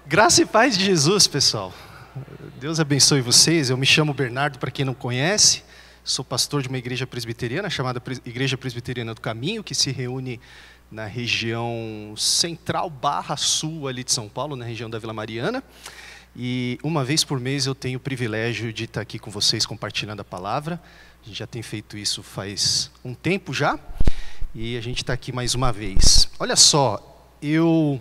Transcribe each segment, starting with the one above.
Graça e paz de Jesus, pessoal. Deus abençoe vocês. Eu me chamo Bernardo, para quem não conhece. Sou pastor de uma igreja presbiteriana, chamada Igreja Presbiteriana do Caminho, que se reúne na região central / sul ali de São Paulo, na região da Vila Mariana. E uma vez por mês eu tenho o privilégio de estar aqui com vocês compartilhando a palavra. A gente já tem feito isso faz um tempo já. E a gente está aqui mais uma vez. Olha só, eu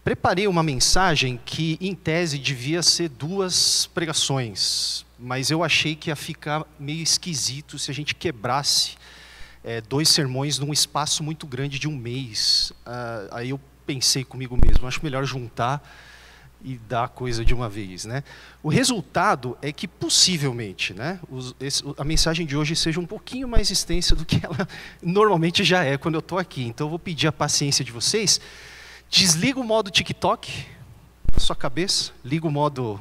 preparei uma mensagem que, em tese, devia ser 2 pregações, mas eu achei que ia ficar meio esquisito se a gente quebrasse 2 sermões num espaço muito grande de um mês. Aí eu pensei comigo mesmo, acho melhor juntar e dar a coisa de uma vez, né? O resultado é que, possivelmente, né, a mensagem de hoje seja um pouquinho mais extensa do que ela normalmente já é quando eu estou aqui. Então eu vou pedir a paciência de vocês. Desliga o modo TikTok na sua cabeça, liga o modo,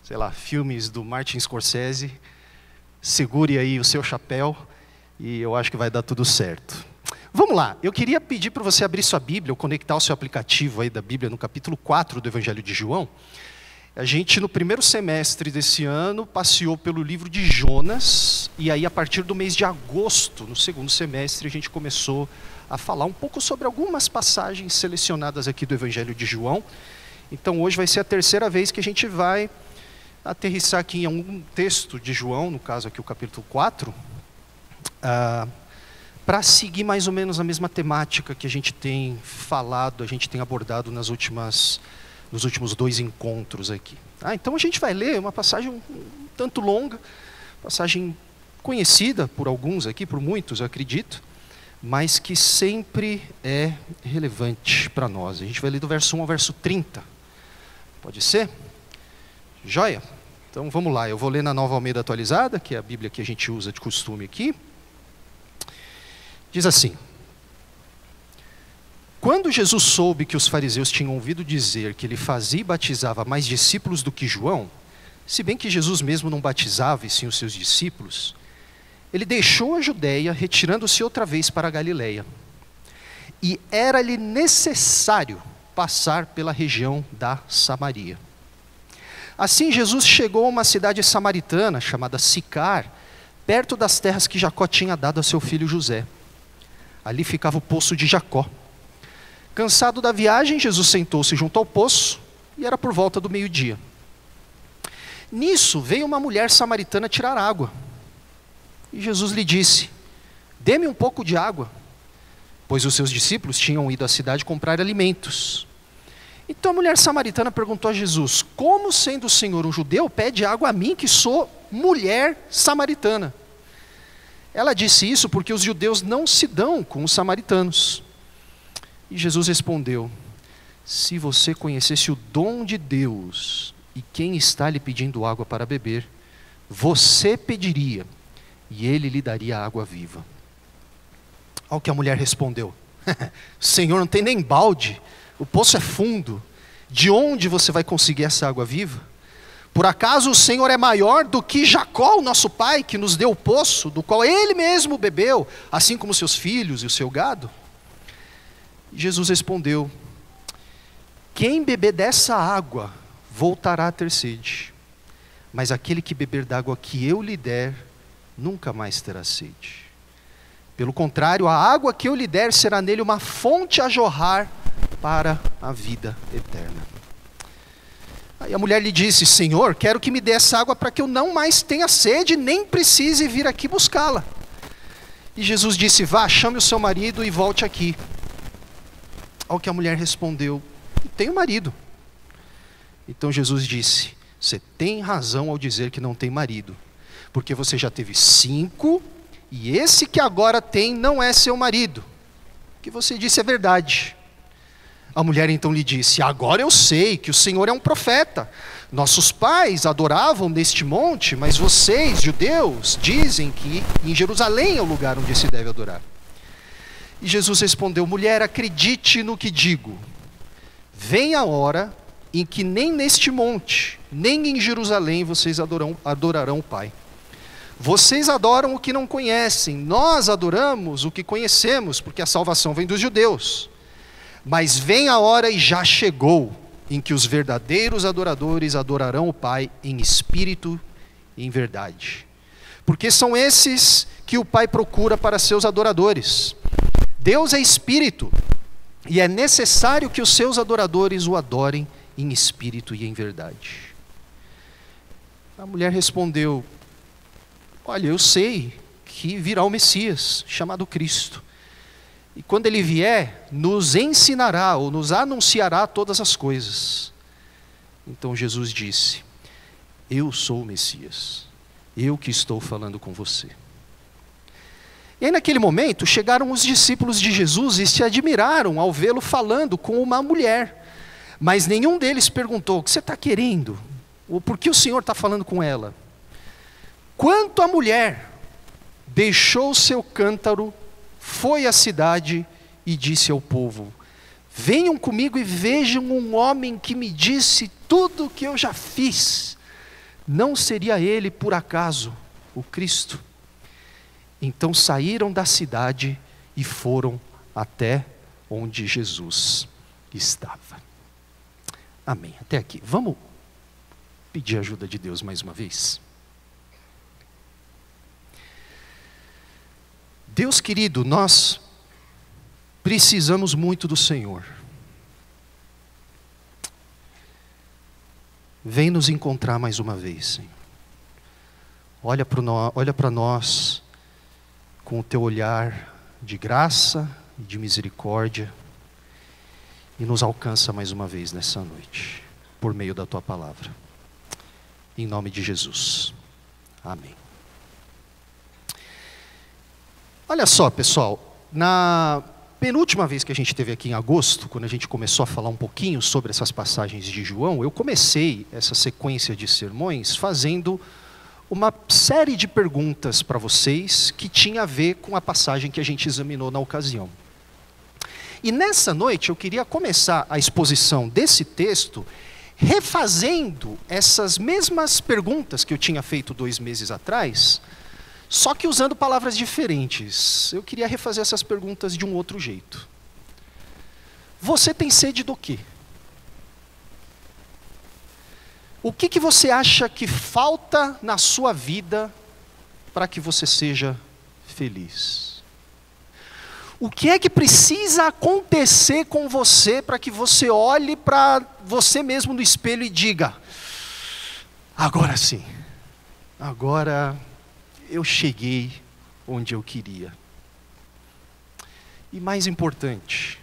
sei lá, filmes do Martin Scorsese, segure aí o seu chapéu e eu acho que vai dar tudo certo. Vamos lá, eu queria pedir para você abrir sua Bíblia, ou conectar o seu aplicativo aí da Bíblia no capítulo 4 do Evangelho de João. A gente, no primeiro semestre desse ano, passeou pelo livro de Jonas, e aí a partir do mês de agosto, no segundo semestre, a gente começou a falar um pouco sobre algumas passagens selecionadas aqui do Evangelho de João. Então hoje vai ser a 3ª vez que a gente vai aterrissar aqui em algum texto de João, no caso aqui o capítulo 4, para seguir mais ou menos a mesma temática que a gente tem falado, a gente tem abordado nos últimos 2 encontros aqui. Então a gente vai ler uma passagem um tanto longa, passagem conhecida por alguns aqui, por muitos eu acredito, mas que sempre é relevante para nós. A gente vai ler do verso 1 ao verso 30. Pode ser? Joia? Então vamos lá, eu vou ler na Nova Almeida Atualizada, que é a Bíblia que a gente usa de costume aqui. Diz assim: quando Jesus soube que os fariseus tinham ouvido dizer que ele fazia e batizava mais discípulos do que João, se bem que Jesus mesmo não batizava e sim os seus discípulos, ele deixou a Judeia, retirando-se outra vez para a Galileia. E era-lhe necessário passar pela região da Samaria. Assim Jesus chegou a uma cidade samaritana, chamada Sicar, perto das terras que Jacó tinha dado a seu filho José. Ali ficava o poço de Jacó. Cansado da viagem, Jesus sentou-se junto ao poço, e era por volta do meio-dia. Nisso veio uma mulher samaritana tirar água. E Jesus lhe disse: dê-me um pouco de água, pois os seus discípulos tinham ido à cidade comprar alimentos. Então a mulher samaritana perguntou a Jesus: como, sendo o Senhor um judeu, pede água a mim, que sou mulher samaritana? Ela disse isso porque os judeus não se dão com os samaritanos. E Jesus respondeu: se você conhecesse o dom de Deus e quem está lhe pedindo água para beber, você pediria, e ele lhe daria água viva. Ao que a mulher respondeu: Senhor, não tem nem balde, o poço é fundo, de onde você vai conseguir essa água viva? Por acaso o Senhor é maior do que Jacó, o nosso pai, que nos deu o poço, do qual ele mesmo bebeu, assim como seus filhos e o seu gado? E Jesus respondeu: quem beber dessa água voltará a ter sede, mas aquele que beber da água que eu lhe der, nunca mais terá sede. Pelo contrário, a água que eu lhe der será nele uma fonte a jorrar para a vida eterna. Aí a mulher lhe disse: Senhor, quero que me dê essa água para que eu não mais tenha sede, nem precise vir aqui buscá-la. E Jesus disse: vá, chame o seu marido e volte aqui. Ao que a mulher respondeu: tenho marido. Então Jesus disse: você tem razão ao dizer que não tem marido, porque você já teve 5, e esse que agora tem não é seu marido. O que você disse é verdade. A mulher então lhe disse: agora eu sei que o Senhor é um profeta. Nossos pais adoravam neste monte, mas vocês, judeus, dizem que em Jerusalém é o lugar onde se deve adorar. E Jesus respondeu: mulher, acredite no que digo. Vem a hora em que nem neste monte, nem em Jerusalém vocês adorarão o Pai. Vocês adoram o que não conhecem, nós adoramos o que conhecemos, porque a salvação vem dos judeus. Mas vem a hora e já chegou, em que os verdadeiros adoradores adorarão o Pai em espírito e em verdade. Porque são esses que o Pai procura para seus adoradores. Deus é espírito, e é necessário que os seus adoradores o adorem em espírito e em verdade. A mulher respondeu: olha, eu sei que virá o Messias, chamado Cristo. E quando ele vier, nos ensinará ou nos anunciará todas as coisas. Então Jesus disse: eu sou o Messias, eu que estou falando com você. E aí naquele momento chegaram os discípulos de Jesus e se admiraram ao vê-lo falando com uma mulher. Mas nenhum deles perguntou: o que você está querendo? Ou por que o Senhor está falando com ela? Quanto à mulher, deixou seu cântaro, foi à cidade e disse ao povo: venham comigo e vejam um homem que me disse tudo o que eu já fiz. Não seria ele, por acaso, o Cristo? Então saíram da cidade e foram até onde Jesus estava. Amém. Até aqui. Vamos pedir a ajuda de Deus mais uma vez? Deus querido, nós precisamos muito do Senhor. Vem nos encontrar mais uma vez, Senhor. Olha para nós com o teu olhar de graça e de misericórdia e nos alcança mais uma vez nessa noite, por meio da tua palavra. Em nome de Jesus. Amém. Olha só, pessoal, na penúltima vez que a gente esteve aqui em agosto, quando a gente começou a falar um pouquinho sobre essas passagens de João, eu comecei essa sequência de sermões fazendo uma série de perguntas para vocês que tinha a ver com a passagem que a gente examinou na ocasião. E nessa noite eu queria começar a exposição desse texto refazendo essas mesmas perguntas que eu tinha feito 2 meses atrás, só que usando palavras diferentes. Eu queria refazer essas perguntas de um outro jeito. Você tem sede do quê? O que você acha que falta na sua vida para que você seja feliz? O que é que precisa acontecer com você para que você olhe para você mesmo no espelho e diga: agora sim, agora eu cheguei onde eu queria? E mais importante,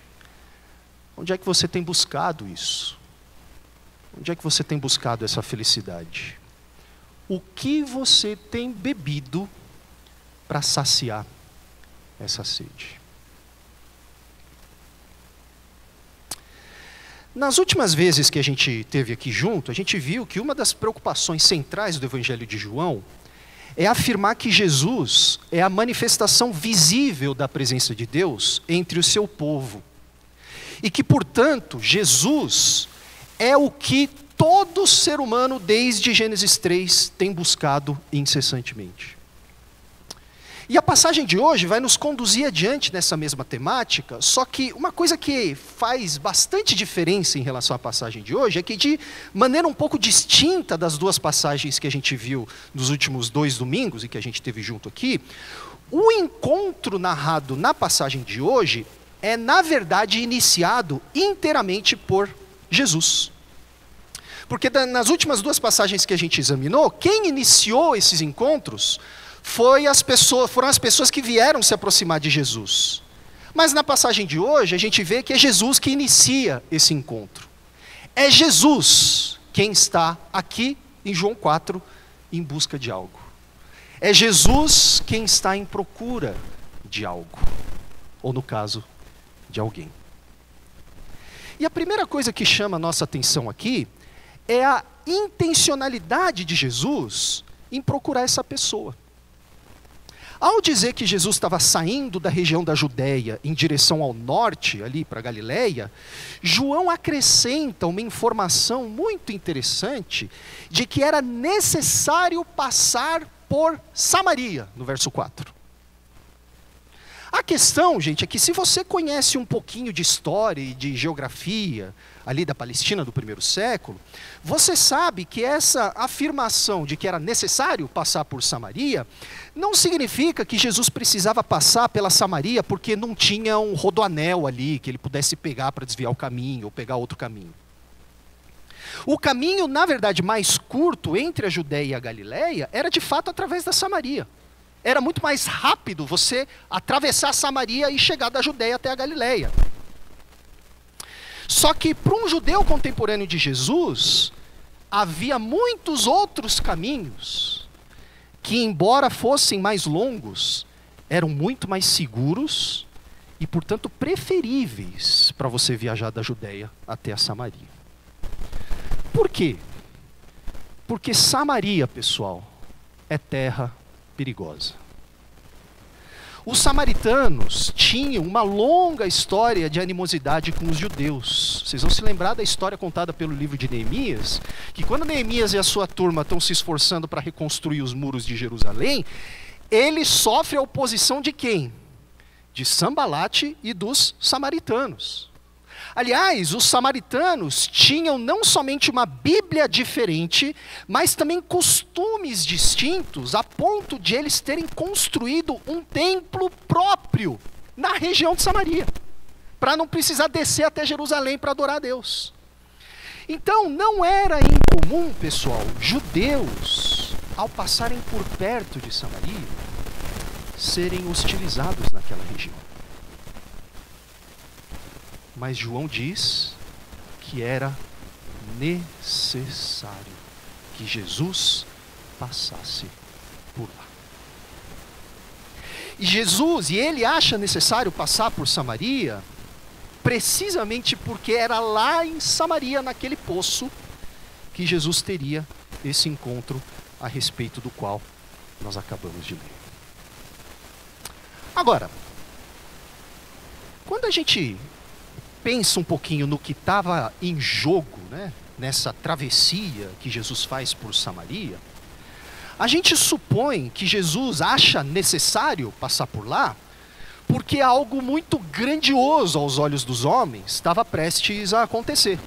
onde é que você tem buscado isso? Onde é que você tem buscado essa felicidade? O que você tem bebido para saciar essa sede? Nas últimas vezes que a gente esteve aqui junto, a gente viu que uma das preocupações centrais do Evangelho de João é afirmar que Jesus é a manifestação visível da presença de Deus entre o seu povo. E que, portanto, Jesus é o que todo ser humano, desde Gênesis 3, tem buscado incessantemente. E a passagem de hoje vai nos conduzir adiante nessa mesma temática, só que uma coisa que faz bastante diferença em relação à passagem de hoje é que, de maneira um pouco distinta das 2 passagens que a gente viu nos últimos 2 domingos e que a gente teve junto aqui, o encontro narrado na passagem de hoje é, na verdade, iniciado inteiramente por Jesus. Porque nas últimas 2 passagens que a gente examinou, quem iniciou esses encontros foram as pessoas que vieram se aproximar de Jesus. Mas na passagem de hoje, a gente vê que é Jesus que inicia esse encontro. É Jesus quem está aqui em João 4 em busca de algo. É Jesus quem está em procura de algo. Ou no caso, de alguém. E a primeira coisa que chama a nossa atenção aqui é a intencionalidade de Jesus em procurar essa pessoa. Ao dizer que Jesus estava saindo da região da Judéia em direção ao norte, ali para Galileia, João acrescenta uma informação muito interessante de que era necessário passar por Samaria, no verso 4. A questão, gente, é que se você conhece um pouquinho de história e de geografia ali da Palestina do primeiro século, você sabe que essa afirmação de que era necessário passar por Samaria não significa que Jesus precisava passar pela Samaria porque não tinha um rodoanel ali que ele pudesse pegar para desviar o caminho ou pegar outro caminho. O caminho, na verdade, mais curto entre a Judéia e a Galileia era de fato através da Samaria. Era muito mais rápido você atravessar Samaria e chegar da Judéia até a Galileia. Só que para um judeu contemporâneo de Jesus, havia muitos outros caminhos que, embora fossem mais longos, eram muito mais seguros e, portanto, preferíveis para você viajar da Judéia até a Samaria. Por quê? Porque Samaria, pessoal, é terra perigosa. Os samaritanos tinham uma longa história de animosidade com os judeus. Vocês vão se lembrar da história contada pelo livro de Neemias, que quando Neemias e a sua turma estão se esforçando para reconstruir os muros de Jerusalém, ele sofre a oposição de quem? De Sambalate e dos samaritanos. Aliás, os samaritanos tinham não somente uma Bíblia diferente, mas também costumes distintos, a ponto de eles terem construído um templo próprio na região de Samaria, para não precisar descer até Jerusalém para adorar a Deus. Então, não era incomum, pessoal, judeus, ao passarem por perto de Samaria, serem hostilizados naquela região. Mas João diz que era necessário que Jesus passasse por lá. E ele acha necessário passar por Samaria, precisamente porque era lá em Samaria, naquele poço, que Jesus teria esse encontro a respeito do qual nós acabamos de ler. Agora, quando a gente pensa um pouquinho no que estava em jogo, né, nessa travessia que Jesus faz por Samaria, a gente supõe que Jesus acha necessário passar por lá porque algo muito grandioso aos olhos dos homens estava prestes a acontecer.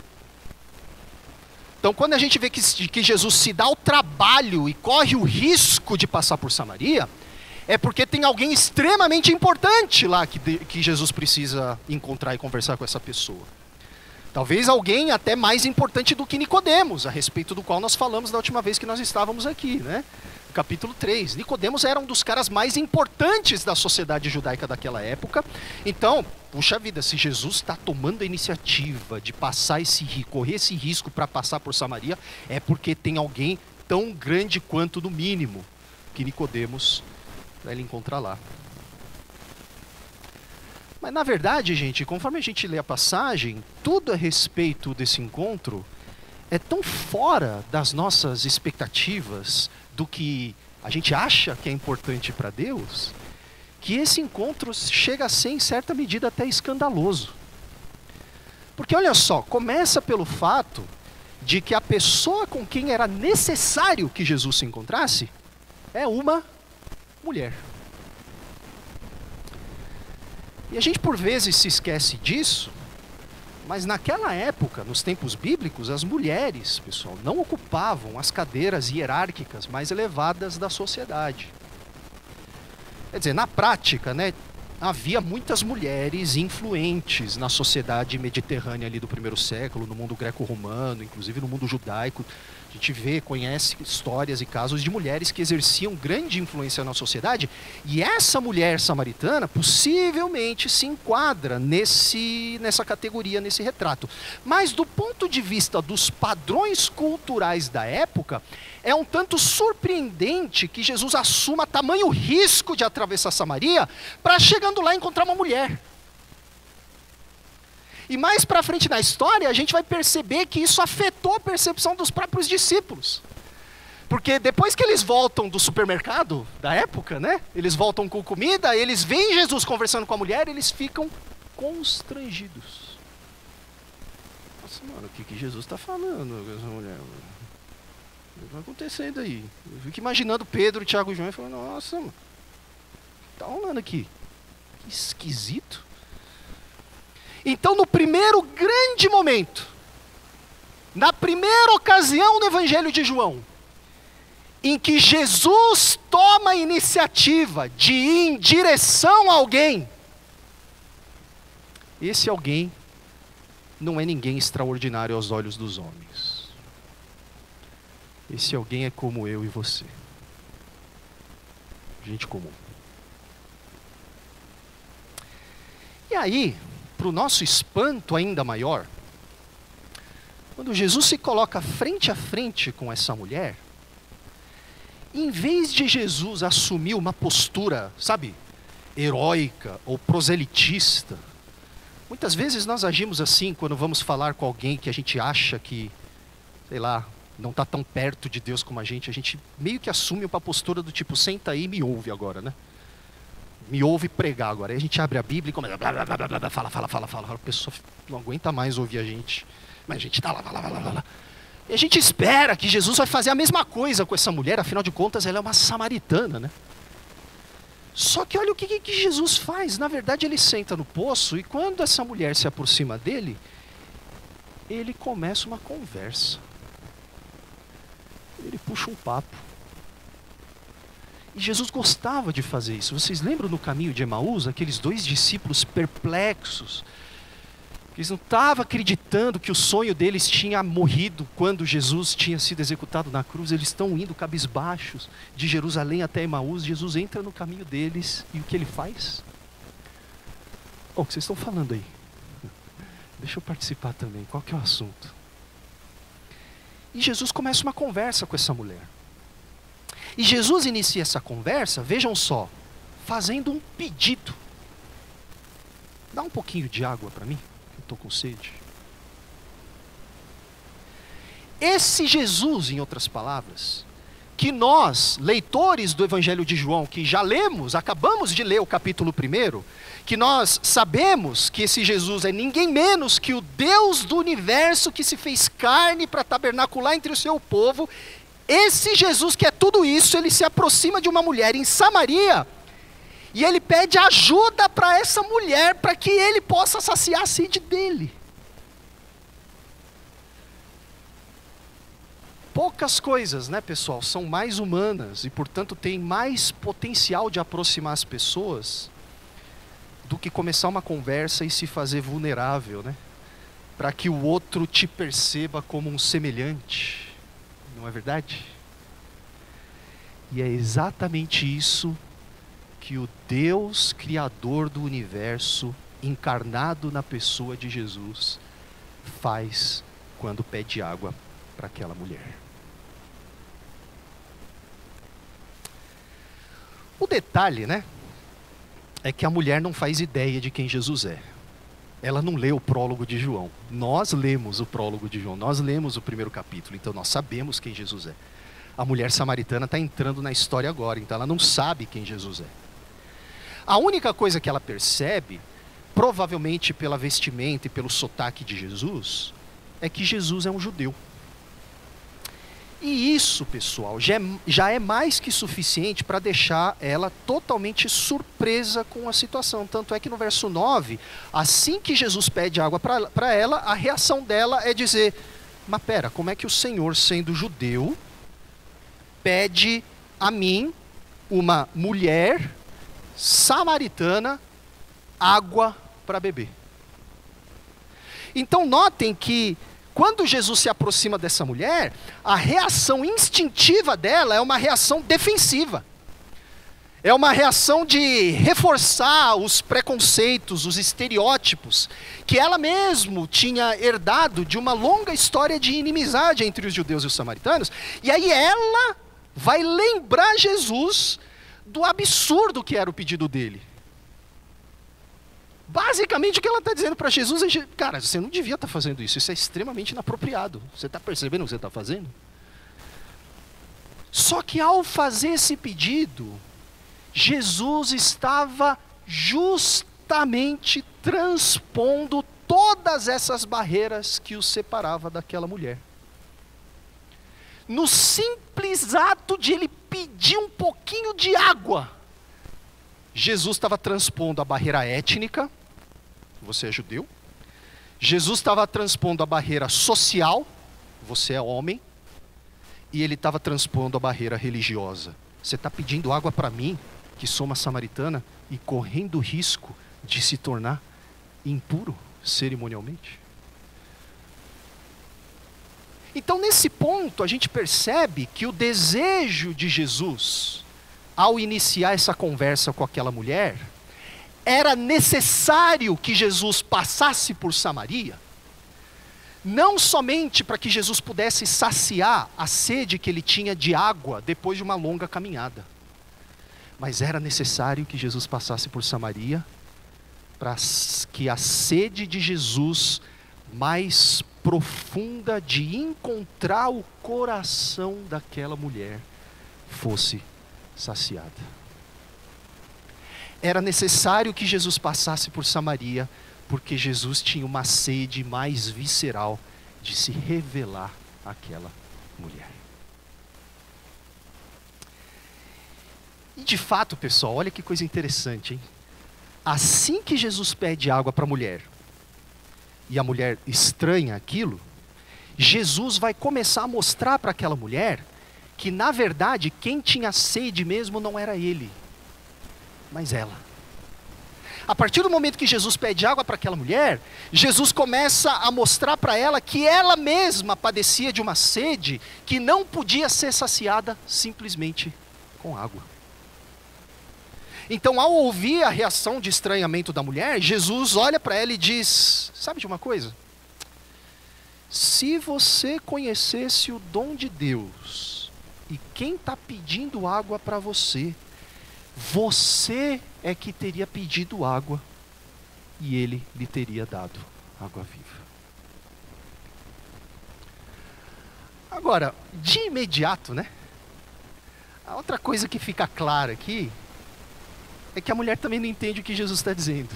Então, quando a gente vê que Jesus se dá o trabalho e corre o risco de passar por Samaria, é porque tem alguém extremamente importante lá que Jesus precisa encontrar e conversar com essa pessoa. Talvez alguém até mais importante do que Nicodemos, a respeito do qual nós falamos da última vez que nós estávamos aqui, né? Capítulo 3. Nicodemos era um dos caras mais importantes da sociedade judaica daquela época. Então, puxa vida, se Jesus está tomando a iniciativa de correr esse risco para passar por Samaria, é porque tem alguém tão grande quanto, no mínimo, que Nicodemos para ele encontrar lá. Mas na verdade, gente, conforme a gente lê a passagem, tudo a respeito desse encontro é tão fora das nossas expectativas, do que a gente acha que é importante para Deus, que esse encontro chega a ser, em certa medida, até escandaloso. Porque olha só, começa pelo fato de que a pessoa com quem era necessário que Jesus se encontrasse é uma mulher. E a gente por vezes se esquece disso, mas naquela época, nos tempos bíblicos, as mulheres, pessoal, não ocupavam as cadeiras hierárquicas mais elevadas da sociedade. Quer dizer, na prática, né, havia muitas mulheres influentes na sociedade mediterrânea ali do primeiro século, no mundo greco-romano, inclusive no mundo judaico. A gente vê, conhece histórias e casos de mulheres que exerciam grande influência na sociedade, e essa mulher samaritana possivelmente se enquadra nessa categoria, nesse retrato. Mas do ponto de vista dos padrões culturais da época, é um tanto surpreendente que Jesus assuma tamanho risco de atravessar Samaria para, chegando lá, encontrar uma mulher. E mais para frente na história, a gente vai perceber que isso afetou a percepção dos próprios discípulos. Porque depois que eles voltam do supermercado da época, né? Eles voltam com comida, eles veem Jesus conversando com a mulher, eles ficam constrangidos. Nossa, mano, o que Jesus está falando com essa mulher? O que está acontecendo aí? Eu fico imaginando Pedro, Tiago e João e falando, nossa, mano, o que está rolando aqui? Que esquisito. Então, no primeiro grande momento, na primeira ocasião no Evangelho de João, em que Jesus toma a iniciativa de ir em direção a alguém, esse alguém não é ninguém extraordinário aos olhos dos homens. Esse alguém é como eu e você. Gente comum. E aí, para o nosso espanto ainda maior, quando Jesus se coloca frente a frente com essa mulher, em vez de Jesus assumir uma postura, sabe, heróica ou proselitista, muitas vezes nós agimos assim quando vamos falar com alguém que a gente acha que, sei lá, não está tão perto de Deus como a gente meio que assume uma postura do tipo, senta aí e me ouve agora, né? Me ouve pregar agora. Aí a gente abre a Bíblia e começa, fala, a pessoa não aguenta mais ouvir a gente, mas a gente está lá. E a gente espera que Jesus vai fazer a mesma coisa com essa mulher, afinal de contas ela é uma samaritana, né? Só que olha o que Jesus faz. Na verdade ele senta no poço e quando essa mulher se aproxima dele, ele começa uma conversa. Ele puxa um papo. E Jesus gostava de fazer isso. Vocês lembram no caminho de Emaús, aqueles dois discípulos perplexos, que eles não estavam acreditando que o sonho deles tinha morrido quando Jesus tinha sido executado na cruz. Eles estão indo cabisbaixos de Jerusalém até Emaús. Jesus entra no caminho deles e o que ele faz? O que vocês estão falando aí? Deixa eu participar também. Qual que é o assunto? E Jesus começa uma conversa com essa mulher. E Jesus inicia essa conversa, vejam só, fazendo um pedido. Dá um pouquinho de água para mim. Estou com sede. Esse Jesus, em outras palavras, que nós, leitores do Evangelho de João, que já lemos, acabamos de ler o capítulo 1, que nós sabemos que esse Jesus é ninguém menos que o Deus do universo que se fez carne para tabernacular entre o seu povo. Esse Jesus que é tudo isso, ele se aproxima de uma mulher em Samaria, e ele pede ajuda para essa mulher, para que ele possa saciar a sede dele. Poucas coisas, né, pessoal, são mais humanas e, portanto, têm mais potencial de aproximar as pessoas do que começar uma conversa e se fazer vulnerável, né? Para que o outro te perceba como um semelhante. Não é verdade? E é exatamente isso que o Deus Criador do universo, encarnado na pessoa de Jesus, faz quando pede água para aquela mulher. O detalhe, né, é que a mulher não faz ideia de quem Jesus é. Ela não lê o prólogo de João. Nós lemos o prólogo de João, nós lemos o primeiro capítulo, então nós sabemos quem Jesus é. A mulher samaritana está entrando na história agora, então ela não sabe quem Jesus é. A única coisa que ela percebe, provavelmente pela vestimenta e pelo sotaque de Jesus, é que Jesus é um judeu. E isso, pessoal, já é mais que suficiente para deixar ela totalmente surpresa com a situação. Tanto é que no verso 9, assim que Jesus pede água para ela, a reação dela é dizer, mas pera, como é que o Senhor, sendo judeu, pede a mim, uma mulher samaritana, água para beber? Então notem que quando Jesus se aproxima dessa mulher, a reação instintiva dela é uma reação defensiva. É uma reação de reforçar os preconceitos, os estereótipos, que ela mesma tinha herdado de uma longa história de inimizade entre os judeus e os samaritanos. E aí ela vai lembrar Jesus do absurdo que era o pedido dele. Basicamente o que ela está dizendo para Jesus é, cara, você não devia estar fazendo isso, isso é extremamente inapropriado. Você está percebendo o que você está fazendo? Só que ao fazer esse pedido, Jesus estava justamente transpondo todas essas barreiras que o separava daquela mulher. No simples ato de ele pedir um pouquinho de água, Jesus estava transpondo a barreira étnica, você é judeu. Jesus estava transpondo a barreira social, você é homem. E ele estava transpondo a barreira religiosa. Você está pedindo água para mim, que sou uma samaritana, e correndo o risco de se tornar impuro cerimonialmente? Então, nesse ponto, a gente percebe que o desejo de Jesus, ao iniciar essa conversa com aquela mulher, era necessário que Jesus passasse por Samaria, não somente para que Jesus pudesse saciar a sede que ele tinha de água depois de uma longa caminhada, mas era necessário que Jesus passasse por Samaria para que a sede de Jesus mais profunda de encontrar o coração daquela mulher fosse saciada. Era necessário que Jesus passasse por Samaria, porque Jesus tinha uma sede mais visceral de se revelar àquela mulher. E de fato, pessoal, olha que coisa interessante, hein? Assim que Jesus pede água para a mulher, e a mulher estranha aquilo, Jesus vai começar a mostrar para aquela mulher que, na verdade, quem tinha sede mesmo não era ele, mas ela. A partir do momento que Jesus pede água para aquela mulher, Jesus começa a mostrar para ela que ela mesma padecia de uma sede que não podia ser saciada simplesmente com água. Então, ao ouvir a reação de estranhamento da mulher, Jesus olha para ela e diz: sabe de uma coisa? Se você conhecesse o dom de Deus e quem está pedindo água para você, você é que teria pedido água e ele lhe teria dado água viva. Agora, de imediato, né? A outra coisa que fica clara aqui é que a mulher também não entende o que Jesus está dizendo.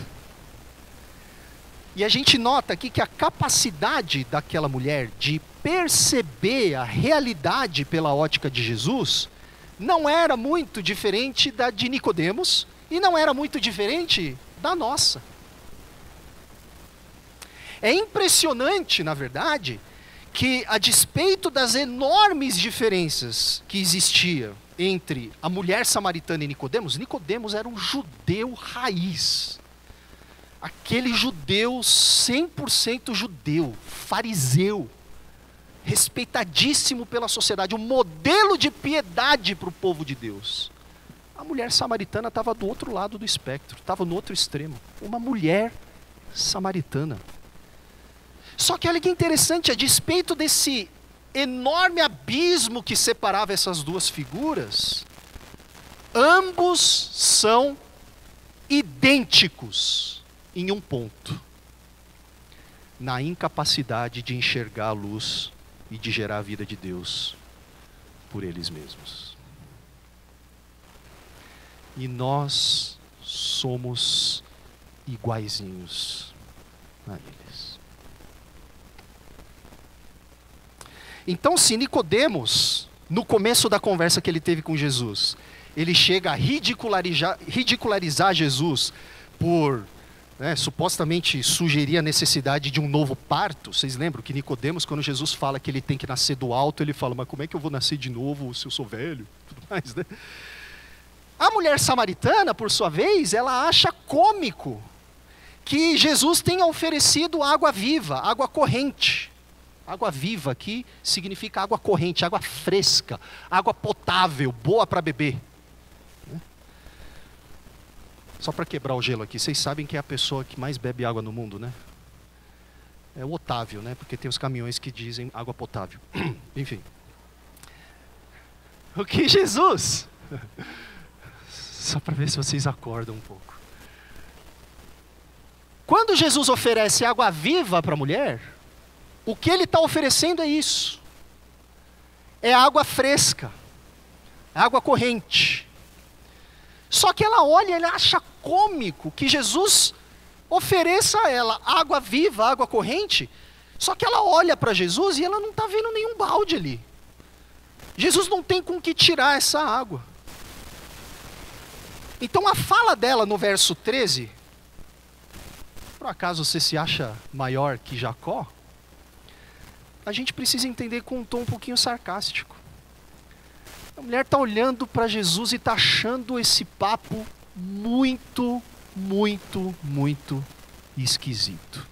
E a gente nota aqui que a capacidade daquela mulher de perceber a realidade pela ótica de Jesus não era muito diferente da de Nicodemos e não era muito diferente da nossa. É impressionante, na verdade, que a despeito das enormes diferenças que existiam entre a mulher samaritana e Nicodemos, Nicodemos era um judeu raiz. Aquele judeu 100% judeu, fariseu, respeitadíssimo pela sociedade, um modelo de piedade para o povo de Deus. A mulher samaritana estava do outro lado do espectro, estava no outro extremo. Uma mulher samaritana. Só que olha que interessante, a despeito desse enorme abismo que separava essas duas figuras, ambos são idênticos em um ponto: na incapacidade de enxergar a luz e de gerar a vida de Deus por eles mesmos. E nós somos iguaizinhos a eles. Então, se Nicodemos, no começo da conversa que ele teve com Jesus, ele chega a ridicularizar Jesus por, supostamente sugerir a necessidade de um novo parto. Vocês lembram que Nicodemos, quando Jesus fala que ele tem que nascer do alto, ele fala: mas como é que eu vou nascer de novo se eu sou velho? Tudo mais, né? A mulher samaritana, por sua vez, ela acha cômico que Jesus tenha oferecido água viva, água corrente. Água viva aqui significa água corrente, água fresca, água potável, boa para beber. Só para quebrar o gelo aqui, vocês sabem que é a pessoa que mais bebe água no mundo, né? É o Otávio, né? Porque tem os caminhões que dizem água potável. Enfim. O que Jesus? Só para ver se vocês acordam um pouco. Quando Jesus oferece água viva para a mulher, o que ele está oferecendo é isso. É água fresca, água corrente. Só que ela olha e ela acha cômico que Jesus ofereça a ela água viva, água corrente. Só que ela olha para Jesus e ela não está vendo nenhum balde ali. Jesus não tem com que tirar essa água. Então a fala dela no verso 13, por acaso você se acha maior que Jacó? A gente precisa entender com um tom um pouquinho sarcástico. A mulher está olhando para Jesus e está achando esse papo muito, muito, muito esquisito.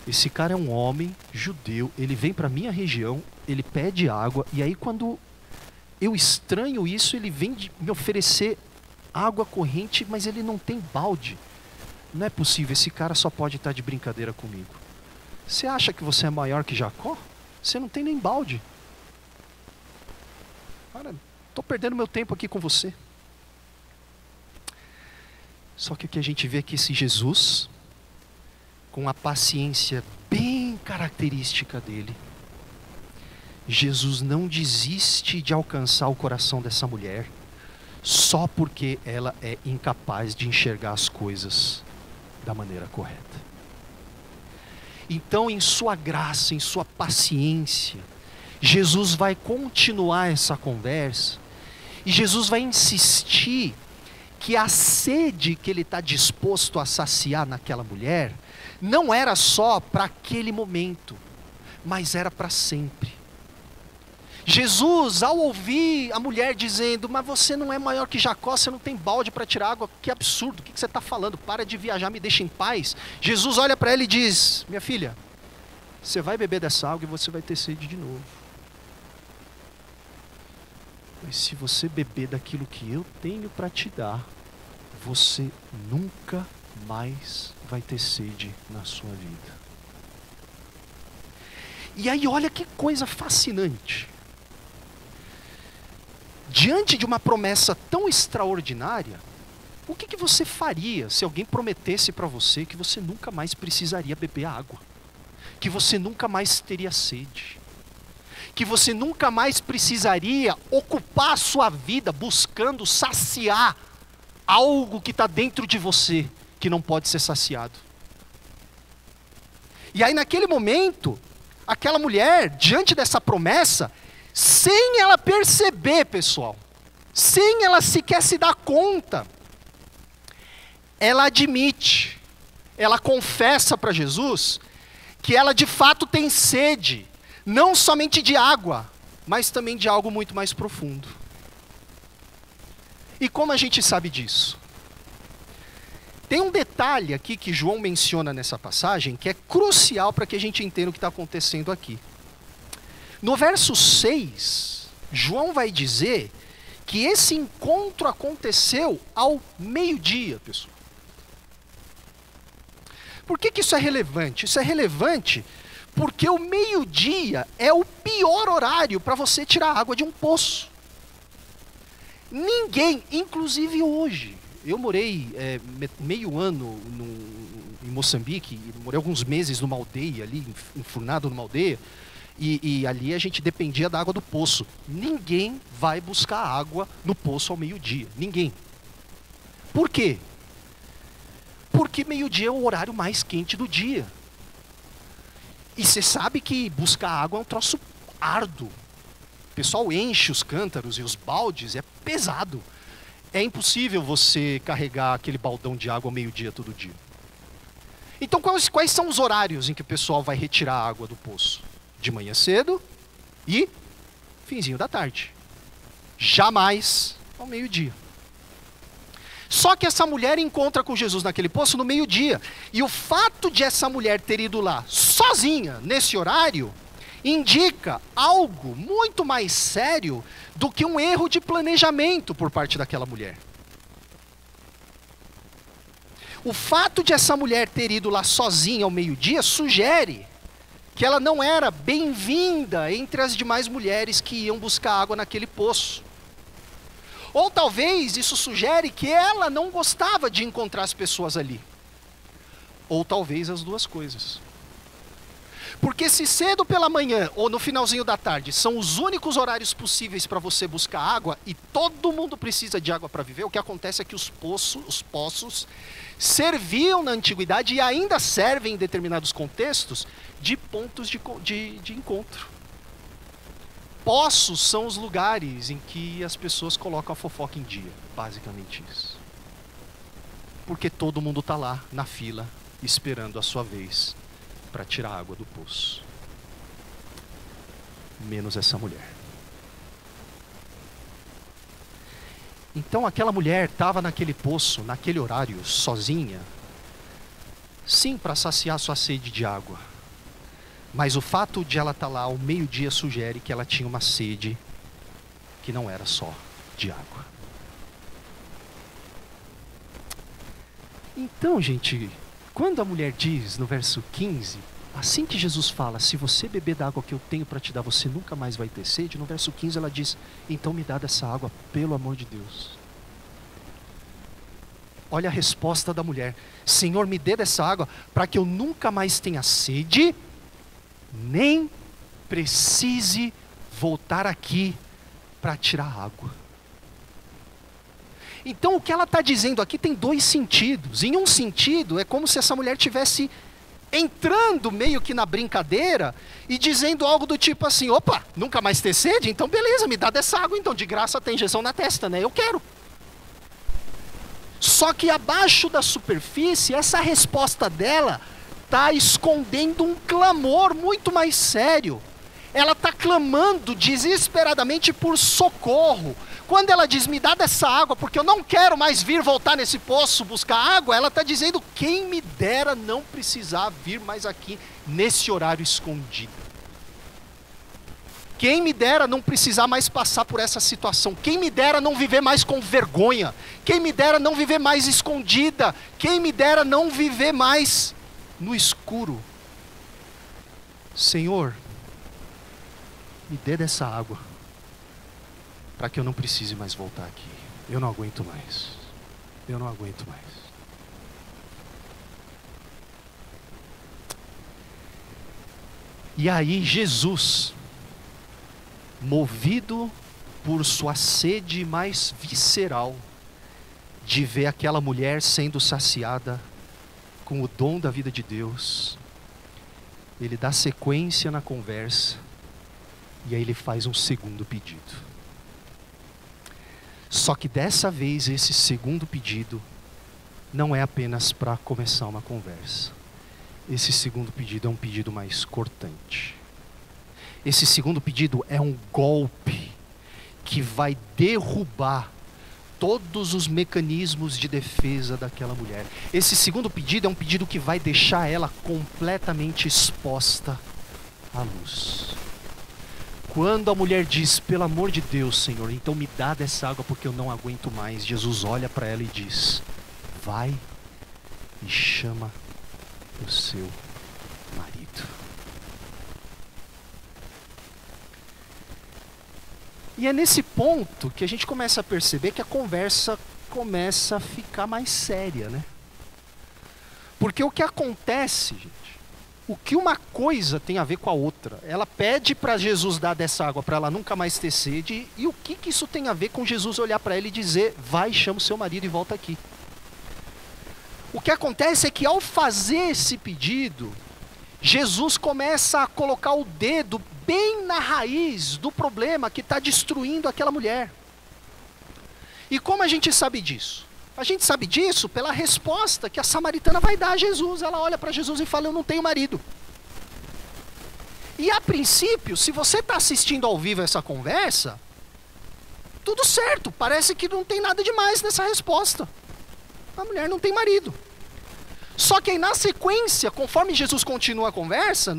Esse cara é um homem judeu, ele vem para a minha região, ele pede água, e aí quando eu estranho isso, ele vem me oferecer água corrente, mas ele não tem balde. Não é possível, esse cara só pode estar de brincadeira comigo. Você acha que você é maior que Jacó? Você não tem nem balde. Cara, estou perdendo meu tempo aqui com você. Só que o que a gente vê é que esse Jesus, com a paciência bem característica dele, Jesus não desiste de alcançar o coração dessa mulher só porque ela é incapaz de enxergar as coisas da maneira correta. Então, em sua graça, em sua paciência, Jesus vai continuar essa conversa e Jesus vai insistir que a sede que ele está disposto a saciar naquela mulher não era só para aquele momento, mas era para sempre. Jesus, ao ouvir a mulher dizendo, mas você não é maior que Jacó, você não tem balde para tirar água, que absurdo, o que você está falando? Para de viajar, me deixa em paz. Jesus olha para ela e diz, minha filha, você vai beber dessa água e você vai ter sede de novo. Mas se você beber daquilo que eu tenho para te dar, você nunca mais vai ter sede na sua vida. E aí olha que coisa fascinante. Diante de uma promessa tão extraordinária, o que você faria se alguém prometesse para você que você nunca mais precisaria beber água? Que você nunca mais teria sede? Que você nunca mais precisaria ocupar a sua vida buscando saciar algo que está dentro de você, que não pode ser saciado? E aí naquele momento, aquela mulher, diante dessa promessa, sem ela perceber, pessoal, sem ela sequer se dar conta, ela admite, ela confessa para Jesus que ela de fato tem sede, não somente de água, mas também de algo muito mais profundo. E como a gente sabe disso? Tem um detalhe aqui que João menciona nessa passagem que é crucial para que a gente entenda o que está acontecendo aqui. No verso 6, João vai dizer que esse encontro aconteceu ao meio-dia, pessoal. Por que isso é relevante? Isso é relevante porque o meio-dia é o pior horário para você tirar água de um poço. Ninguém, inclusive hoje, eu morei meio ano em Moçambique, morei alguns meses numa aldeia ali, enfurnado numa aldeia, e ali a gente dependia da água do poço. Ninguém vai buscar água no poço ao meio-dia, ninguém. Por quê? Porque meio-dia é o horário mais quente do dia. E você sabe que buscar água é um troço árduo. O pessoal enche os cântaros e os baldes, é pesado. É impossível você carregar aquele baldão de água ao meio-dia todo dia. Então quais são os horários em que o pessoal vai retirar a água do poço? De manhã cedo e finzinho da tarde. Jamais ao meio-dia. Só que essa mulher encontra com Jesus naquele poço no meio-dia. E o fato de essa mulher ter ido lá sozinha nesse horário indica algo muito mais sério do que um erro de planejamento por parte daquela mulher. O fato de essa mulher ter ido lá sozinha ao meio-dia sugere que ela não era bem-vinda entre as demais mulheres que iam buscar água naquele poço. Ou talvez isso sugere que ela não gostava de encontrar as pessoas ali. Ou talvez as duas coisas. Porque se cedo pela manhã ou no finalzinho da tarde são os únicos horários possíveis para você buscar água e todo mundo precisa de água para viver, o que acontece é que os poços serviam na antiguidade e ainda servem em determinados contextos de pontos de encontro. Poços são os lugares em que as pessoas colocam a fofoca em dia, basicamente isso. Porque todo mundo está lá, na fila, esperando a sua vez para tirar a água do poço. Menos essa mulher. Então aquela mulher estava naquele poço, naquele horário, sozinha. Sim, para saciar sua sede de água. Mas o fato de ela estar lá ao meio-dia sugere que ela tinha uma sede que não era só de água. Então, gente, quando a mulher diz no verso 15, assim que Jesus fala, se você beber da água que eu tenho para te dar, você nunca mais vai ter sede, no verso 15 ela diz, então me dá dessa água, pelo amor de Deus. Olha a resposta da mulher, Senhor, me dê dessa água para que eu nunca mais tenha sede, nem precise voltar aqui para tirar água. Então o que ela está dizendo aqui tem dois sentidos. Em um sentido, é como se essa mulher tivesse entrando meio que na brincadeira e dizendo algo do tipo assim, opa, nunca mais ter sede? Então beleza, me dá dessa água então, de graça tem injeção na testa, né? Eu quero. Só que abaixo da superfície, essa resposta dela está escondendo um clamor muito mais sério. Ela está clamando desesperadamente por socorro. Quando ela diz, me dá dessa água, porque eu não quero mais vir voltar nesse poço buscar água, ela está dizendo, quem me dera não precisar vir mais aqui nesse horário escondido. Quem me dera não precisar mais passar por essa situação. Quem me dera não viver mais com vergonha. Quem me dera não viver mais escondida. Quem me dera não viver mais no escuro. Senhor, me dê dessa água, para que eu não precise mais voltar aqui. Eu não aguento mais. Eu não aguento mais. E aí Jesus, movido por sua sede mais visceral, de ver aquela mulher sendo saciada com o dom da vida de Deus, ele dá sequência na conversa, e aí ele faz um segundo pedido. Só que dessa vez esse segundo pedido não é apenas para começar uma conversa. Esse segundo pedido é um pedido mais cortante. Esse segundo pedido é um golpe que vai derrubar todos os mecanismos de defesa daquela mulher. Esse segundo pedido é um pedido que vai deixar ela completamente exposta à luz. Quando a mulher diz, pelo amor de Deus, Senhor, então me dá dessa água porque eu não aguento mais, Jesus olha para ela e diz, vai e chama o seu marido. E é nesse ponto que a gente começa a perceber que a conversa começa a ficar mais séria, né? Porque o que acontece, gente, o que uma coisa tem a ver com a outra? Ela pede para Jesus dar dessa água para ela nunca mais ter sede, e o que isso tem a ver com Jesus olhar para ela e dizer, vai, chama o seu marido e volta aqui? O que acontece é que ao fazer esse pedido, Jesus começa a colocar o dedo bem na raiz do problema que está destruindo aquela mulher. E como a gente sabe disso? A gente sabe disso pela resposta que a samaritana vai dar a Jesus. Ela olha para Jesus e fala, eu não tenho marido. E a princípio, se você está assistindo ao vivo essa conversa, tudo certo, parece que não tem nada demais nessa resposta. A mulher não tem marido. Só que aí na sequência, conforme Jesus continua a conversa,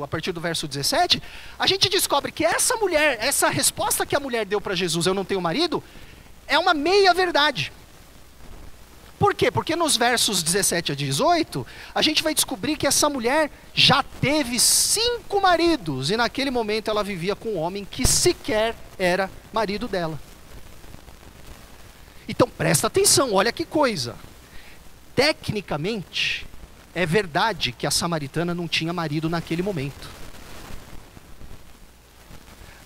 a partir do verso 17, a gente descobre que essa mulher, essa resposta que a mulher deu para Jesus, eu não tenho marido, é uma meia verdade. Por quê? Porque nos versos 17 a 18, a gente vai descobrir que essa mulher já teve 5 maridos, e naquele momento ela vivia com um homem que sequer era marido dela. Então presta atenção, olha que coisa. Tecnicamente, é verdade que a samaritana não tinha marido naquele momento.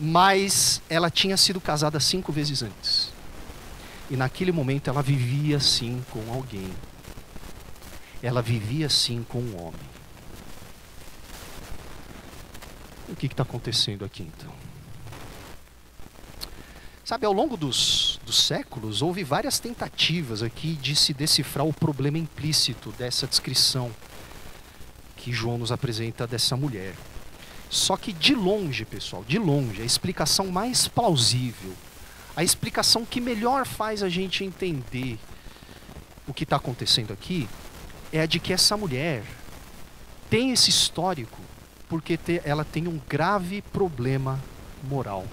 Mas ela tinha sido casada 5 vezes antes. E naquele momento ela vivia sim com alguém. Ela vivia sim com um homem. O que está acontecendo aqui então? Sabe, ao longo dos séculos, houve várias tentativas aqui de se decifrar o problema implícito dessa descrição que João nos apresenta dessa mulher. Só que de longe, pessoal, de longe, a explicação mais plausível, a explicação que melhor faz a gente entender o que está acontecendo aqui, é a de que essa mulher tem esse histórico porque ela tem um grave problema moral.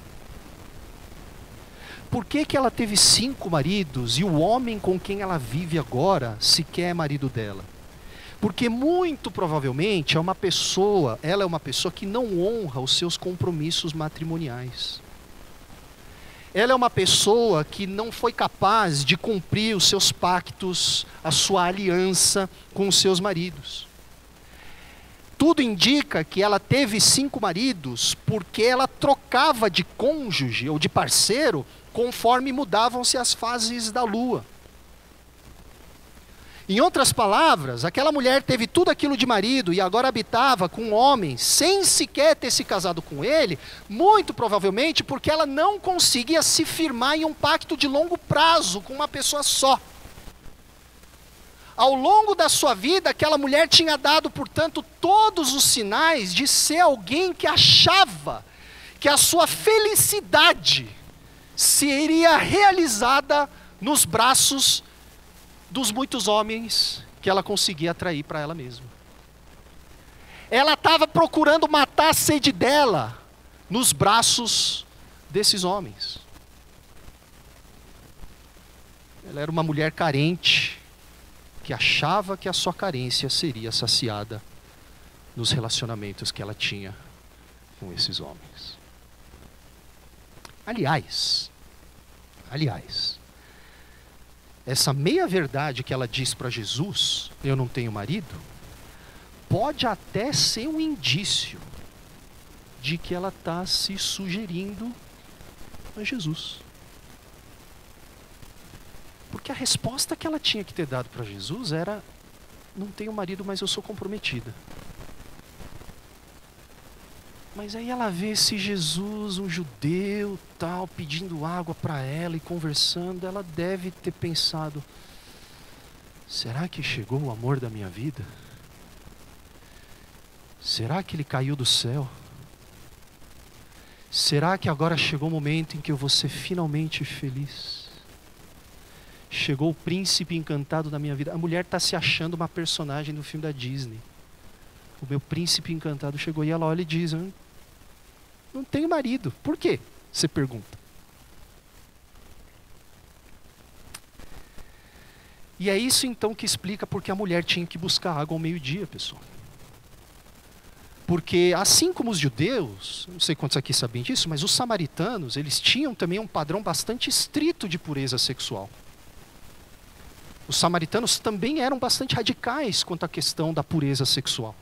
Por que que ela teve 5 maridos e o homem com quem ela vive agora sequer é marido dela? Porque muito provavelmente ela é uma pessoa que não honra os seus compromissos matrimoniais. Ela é uma pessoa que não foi capaz de cumprir os seus pactos, a sua aliança com os seus maridos. Tudo indica que ela teve 5 maridos porque ela trocava de cônjuge ou de parceiro conforme mudavam-se as fases da lua. Em outras palavras, aquela mulher teve tudo aquilo de marido e agora habitava com um homem sem sequer ter se casado com ele, muito provavelmente porque ela não conseguia se firmar em um pacto de longo prazo com uma pessoa só. Ao longo da sua vida, aquela mulher tinha dado, portanto, todos os sinais de ser alguém que achava que a sua felicidade seria realizada nos braços dos muitos homens que ela conseguia atrair para ela mesma. Ela estava procurando matar a sede dela nos braços desses homens. Ela era uma mulher carente, que achava que a sua carência seria saciada nos relacionamentos que ela tinha com esses homens. Aliás, essa meia-verdade que ela diz para Jesus, eu não tenho marido, pode até ser um indício de que ela está se sugerindo a Jesus. Porque a resposta que ela tinha que ter dado para Jesus era: não tenho marido, mas eu sou comprometida. Mas aí ela vê esse Jesus, um judeu, tal, pedindo água para ela e conversando. Ela deve ter pensado: será que chegou o amor da minha vida? Será que ele caiu do céu? Será que agora chegou o momento em que eu vou ser finalmente feliz? Chegou o príncipe encantado da minha vida. A mulher está se achando uma personagem do filme da Disney. O meu príncipe encantado chegou. E ela olha e diz: não tenho marido. Por quê? Você pergunta. E é isso então que explica porque a mulher tinha que buscar água ao meio-dia, pessoal. Porque assim como os judeus, não sei quantos aqui sabem disso, mas os samaritanos, eles tinham também um padrão bastante estrito de pureza sexual. Os samaritanos também eram bastante radicais quanto à questão da pureza sexual.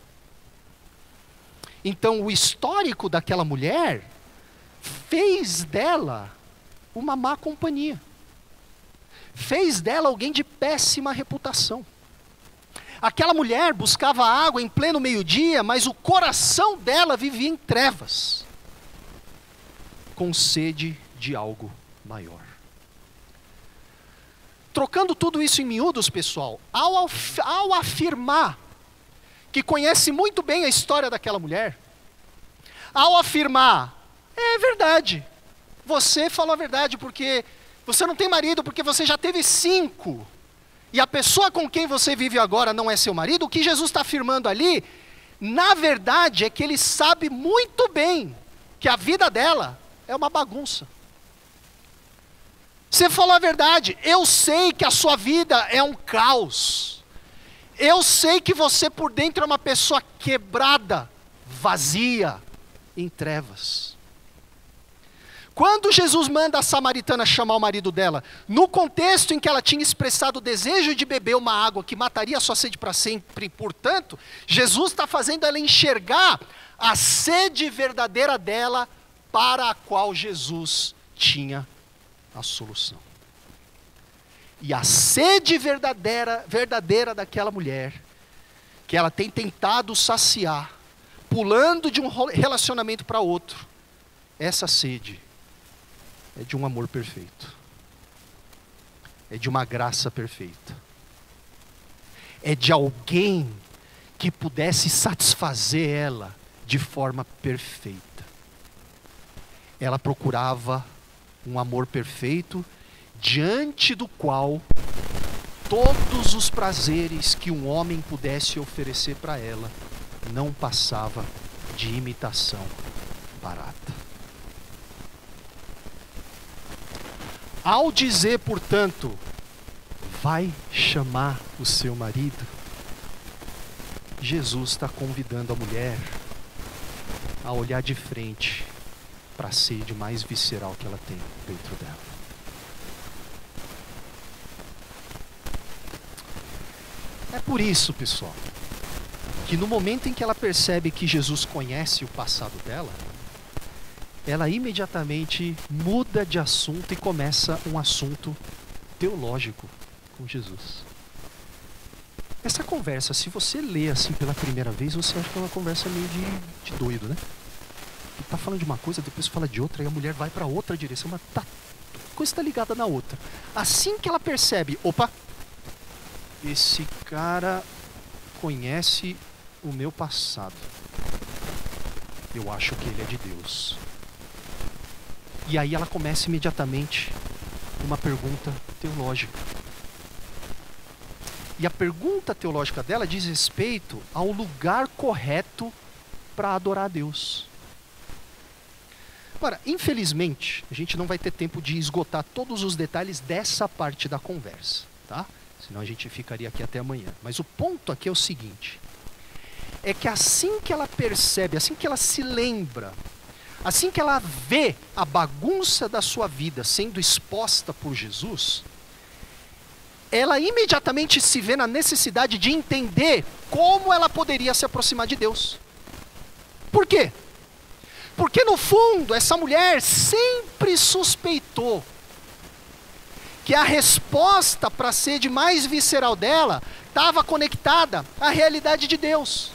Então, o histórico daquela mulher fez dela uma má companhia. Fez dela alguém de péssima reputação. Aquela mulher buscava água em pleno meio-dia, mas o coração dela vivia em trevas, com sede de algo maior. Trocando tudo isso em miúdos, pessoal, ao afirmar que conhece muito bem a história daquela mulher, ao afirmar: é verdade, você falou a verdade, porque você não tem marido, porque você já teve 5, e a pessoa com quem você vive agora não é seu marido, o que Jesus está afirmando ali, na verdade, é que ele sabe muito bem que a vida dela é uma bagunça. Você falou a verdade, eu sei que a sua vida é um caos. Eu sei que você por dentro é uma pessoa quebrada, vazia, em trevas. Quando Jesus manda a samaritana chamar o marido dela, no contexto em que ela tinha expressado o desejo de beber uma água que mataria a sua sede para sempre, portanto, Jesus está fazendo ela enxergar a sede verdadeira dela, para a qual Jesus tinha a solução. E a sede verdadeira daquela mulher, que ela tem tentado saciar, pulando de um relacionamento para outro, essa sede é de um amor perfeito. É de uma graça perfeita. É de alguém que pudesse satisfazer ela de forma perfeita. Ela procurava um amor perfeito, diante do qual todos os prazeres que um homem pudesse oferecer para ela não passava de imitação barata. Ao dizer, portanto, vai chamar o seu marido, Jesus está convidando a mulher a olhar de frente para a sede mais visceral que ela tem dentro dela. É por isso, pessoal, que no momento em que ela percebe que Jesus conhece o passado dela, ela imediatamente muda de assunto e começa um assunto teológico com Jesus. Essa conversa, se você lê assim pela primeira vez, você acha que é uma conversa meio de doido, né? Ele está falando de uma coisa, depois fala de outra, e a mulher vai para outra direção, mas a coisa está ligada na outra. Assim que ela percebe, opa, esse cara conhece o meu passado. Eu acho que ele é de Deus. E aí ela começa imediatamente uma pergunta teológica. E a pergunta teológica dela diz respeito ao lugar correto para adorar a Deus. Agora, infelizmente, a gente não vai ter tempo de esgotar todos os detalhes dessa parte da conversa, tá? Senão a gente ficaria aqui até amanhã. Mas o ponto aqui é o seguinte: é que assim que ela percebe, assim que ela se lembra, assim que ela vê a bagunça da sua vida sendo exposta por Jesus, ela imediatamente se vê na necessidade de entender como ela poderia se aproximar de Deus. Por quê? Porque no fundo, essa mulher sempre suspeitou que a resposta para a sede mais visceral dela estava conectada à realidade de Deus,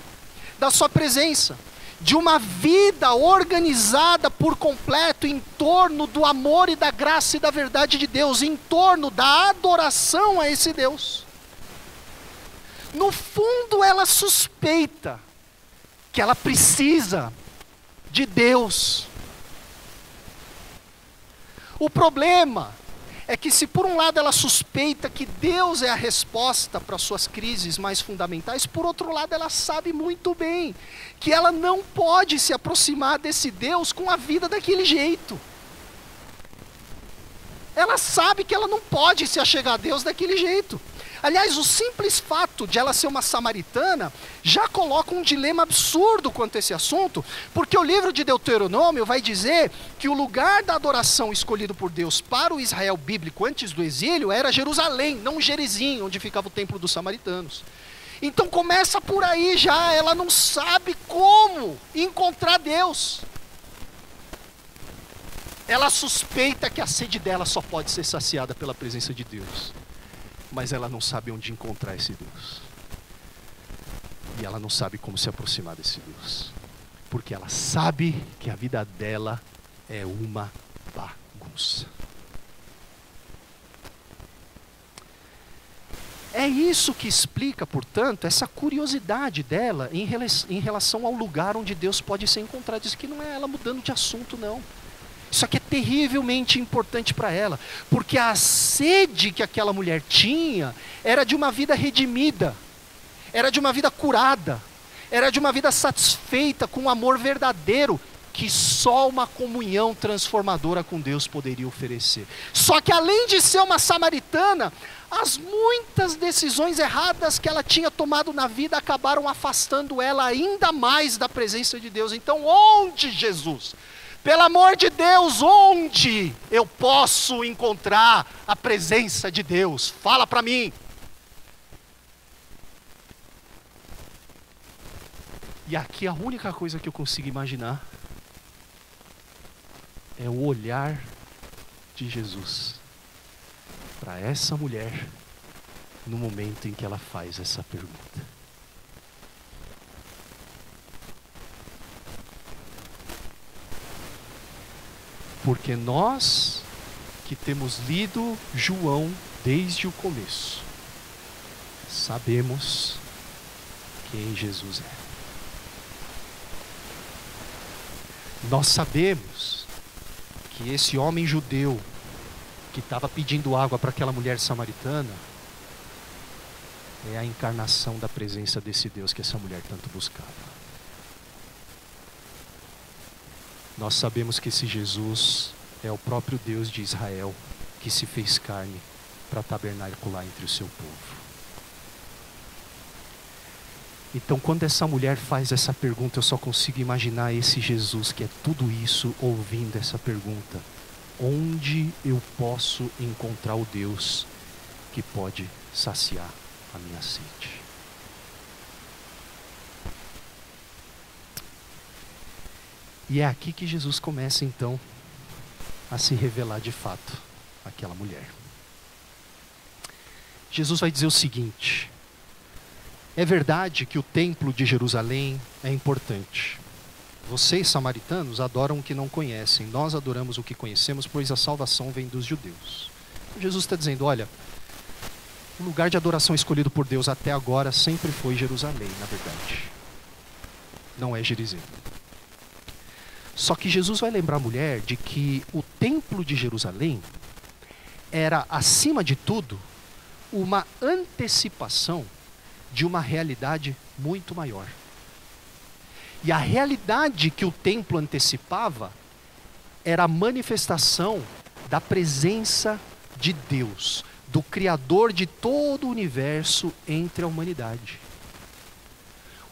da sua presença, de uma vida organizada por completo em torno do amor e da graça e da verdade de Deus, em torno da adoração a esse Deus. No fundo, ela suspeita que ela precisa de Deus. O problema é que, se por um lado ela suspeita que Deus é a resposta para suas crises mais fundamentais, por outro lado ela sabe muito bem que ela não pode se aproximar desse Deus com a vida daquele jeito. Ela sabe que ela não pode se achegar a Deus daquele jeito. Aliás, o simples fato de ela ser uma samaritana já coloca um dilema absurdo quanto a esse assunto, porque o livro de Deuteronômio vai dizer que o lugar da adoração escolhido por Deus para o Israel bíblico antes do exílio era Jerusalém, não Gerizim, onde ficava o templo dos samaritanos. Então começa por aí já, ela não sabe como encontrar Deus. Ela suspeita que a sede dela só pode ser saciada pela presença de Deus. Mas ela não sabe onde encontrar esse Deus. E ela não sabe como se aproximar desse Deus. Porque ela sabe que a vida dela é uma bagunça. É isso que explica, portanto, essa curiosidade dela em relação ao lugar onde Deus pode ser encontrado. Diz que não é ela mudando de assunto, não. Isso aqui é terrivelmente importante para ela, porque a sede que aquela mulher tinha era de uma vida redimida, era de uma vida curada, era de uma vida satisfeita com um amor verdadeiro que só uma comunhão transformadora com Deus poderia oferecer. Só que, além de ser uma samaritana, as muitas decisões erradas que ela tinha tomado na vida acabaram afastando ela ainda mais da presença de Deus. Então, onde, Jesus? Pelo amor de Deus, onde eu posso encontrar a presença de Deus? Fala para mim. E aqui a única coisa que eu consigo imaginar é o olhar de Jesus para essa mulher no momento em que ela faz essa pergunta. Porque nós que temos lido João desde o começo, sabemos quem Jesus é. Nós sabemos que esse homem judeu que estava pedindo água para aquela mulher samaritana é a encarnação da presença desse Deus que essa mulher tanto buscava. Nós sabemos que esse Jesus é o próprio Deus de Israel que se fez carne para tabernacular entre o seu povo. Então, quando essa mulher faz essa pergunta, eu só consigo imaginar esse Jesus que é tudo isso ouvindo essa pergunta: onde eu posso encontrar o Deus que pode saciar a minha sede? E é aqui que Jesus começa então a se revelar de fato àquela mulher. Jesus vai dizer o seguinte: é verdade que o templo de Jerusalém é importante. Vocês, samaritanos, adoram o que não conhecem. Nós adoramos o que conhecemos, pois a salvação vem dos judeus. Jesus está dizendo, olha, o lugar de adoração escolhido por Deus até agora sempre foi Jerusalém, na verdade. Não é Gerizim. Só que Jesus vai lembrar a mulher de que o templo de Jerusalém era, acima de tudo, uma antecipação de uma realidade muito maior. E a realidade que o templo antecipava era a manifestação da presença de Deus, do Criador de todo o universo entre a humanidade.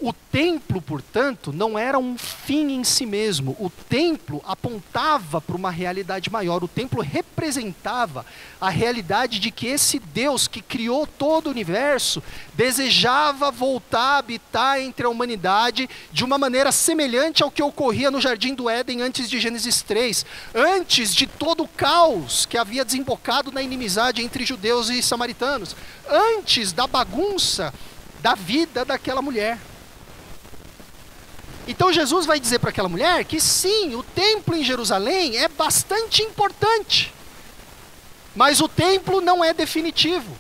O templo, portanto, não era um fim em si mesmo. O templo apontava para uma realidade maior. O templo representava a realidade de que esse Deus que criou todo o universo desejava voltar a habitar entre a humanidade de uma maneira semelhante ao que ocorria no Jardim do Éden antes de Gênesis 3, antes de todo o caos que havia desembocado na inimizade entre judeus e samaritanos, antes da bagunça da vida daquela mulher. Então Jesus vai dizer para aquela mulher que sim, o templo em Jerusalém é bastante importante, mas o templo não é definitivo,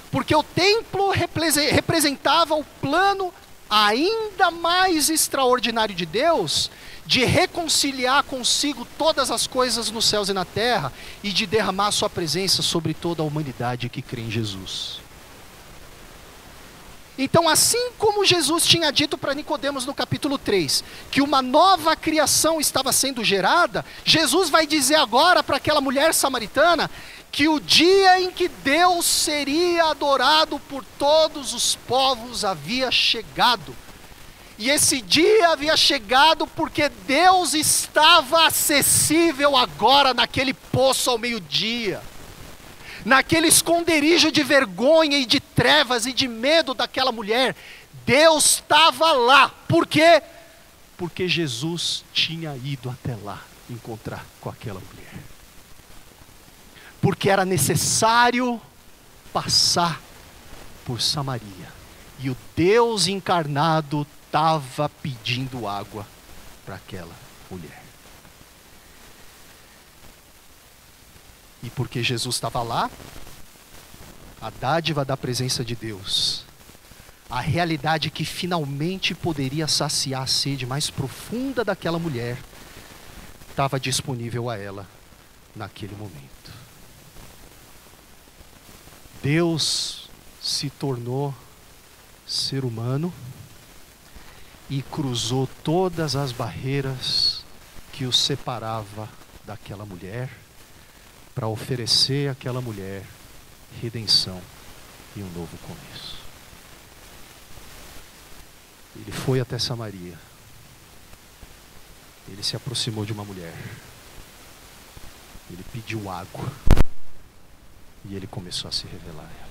porque o templo representava o plano ainda mais extraordinário de Deus, de reconciliar consigo todas as coisas nos céus e na terra, e de derramar sua presença sobre toda a humanidade que crê em Jesus. Então, assim como Jesus tinha dito para Nicodemos no capítulo 3, que uma nova criação estava sendo gerada, Jesus vai dizer agora para aquela mulher samaritana que o dia em que Deus seria adorado por todos os povos havia chegado. E esse dia havia chegado porque Deus estava acessível agora naquele poço ao meio-dia. Naquele esconderijo de vergonha e de trevas e de medo daquela mulher, Deus estava lá. Por quê? Porque Jesus tinha ido até lá encontrar com aquela mulher. Porque era necessário passar por Samaria. E o Deus encarnado estava pedindo água para aquela mulher. E porque Jesus estava lá, a dádiva da presença de Deus, a realidade que finalmente poderia saciar a sede mais profunda daquela mulher, estava disponível a ela naquele momento. Deus se tornou ser humano e cruzou todas as barreiras que o separava daquela mulher, para oferecer àquela mulher redenção e um novo começo. Ele foi até Samaria. Ele se aproximou de uma mulher. Ele pediu água. E ele começou a se revelar a ela.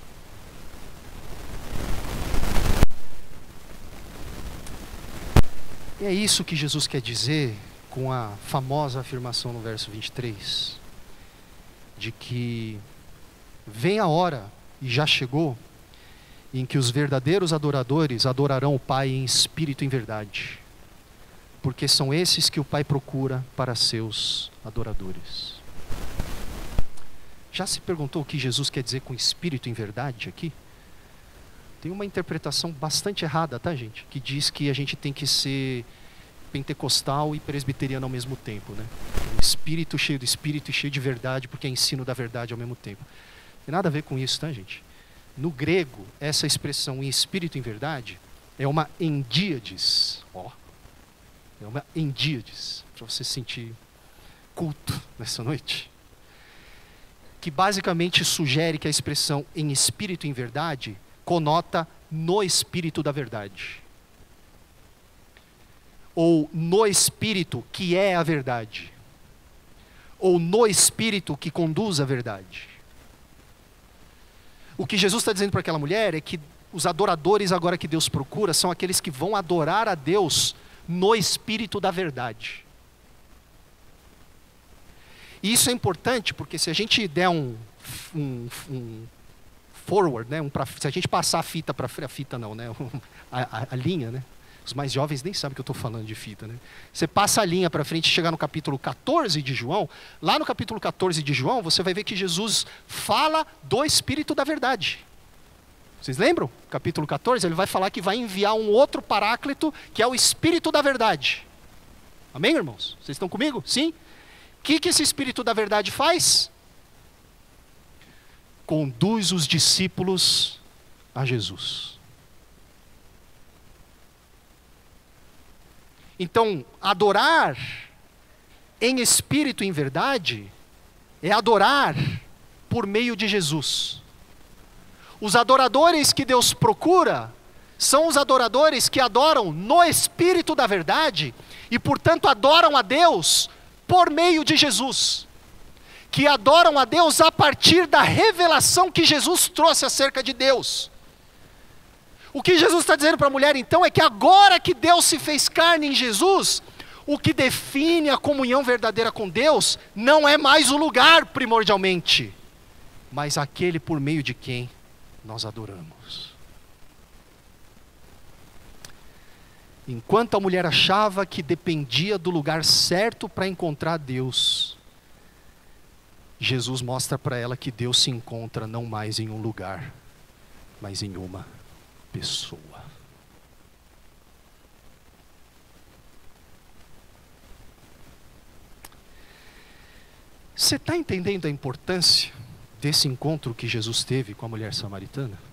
E é isso que Jesus quer dizer com a famosa afirmação no verso 23. De que vem a hora, e já chegou, em que os verdadeiros adoradores adorarão o Pai em espírito e em verdade, porque são esses que o Pai procura para seus adoradores. Já se perguntou o que Jesus quer dizer com espírito em verdade aqui? Tem uma interpretação bastante errada, tá, gente? Que diz que a gente tem que ser pentecostal e presbiteriano ao mesmo tempo, né? Um espírito cheio do espírito e cheio de verdade, porque é ensino da verdade ao mesmo tempo. Não tem nada a ver com isso, tá, gente? No grego, essa expressão em espírito em verdade é uma endíades. Ó, é uma endíades, para você sentir culto nessa noite. Que basicamente sugere que a expressão em espírito em verdade conota no espírito da verdade. Ou no espírito que é a verdade. Ou no espírito que conduz à verdade. O que Jesus está dizendo para aquela mulher é que os adoradores agora que Deus procura são aqueles que vão adorar a Deus no espírito da verdade. E isso é importante porque se a gente der um forward, né, se a gente passar a fita para frente, a fita não, né, a linha, né? Os mais jovens nem sabem que eu estou falando de fita, né? Você passa a linha para frente e chegar no capítulo 14 de João, lá no capítulo 14 de João, você vai ver que Jesus fala do Espírito da verdade. Vocês lembram? Capítulo 14, ele vai falar que vai enviar um outro paráclito, que é o Espírito da verdade. Amém, irmãos? Vocês estão comigo? Sim? O que esse Espírito da verdade faz? Conduz os discípulos a Jesus. Então, adorar em espírito e em verdade é adorar por meio de Jesus. Os adoradores que Deus procura são os adoradores que adoram no espírito da verdade e, portanto, adoram a Deus por meio de Jesus. Que adoram a Deus a partir da revelação que Jesus trouxe acerca de Deus. O que Jesus está dizendo para a mulher então é que agora que Deus se fez carne em Jesus, o que define a comunhão verdadeira com Deus não é mais o lugar primordialmente, mas aquele por meio de quem nós adoramos. Enquanto a mulher achava que dependia do lugar certo para encontrar Deus, Jesus mostra para ela que Deus se encontra não mais em um lugar, mas em uma pessoa. Você está entendendo a importância desse encontro que Jesus teve com a mulher samaritana?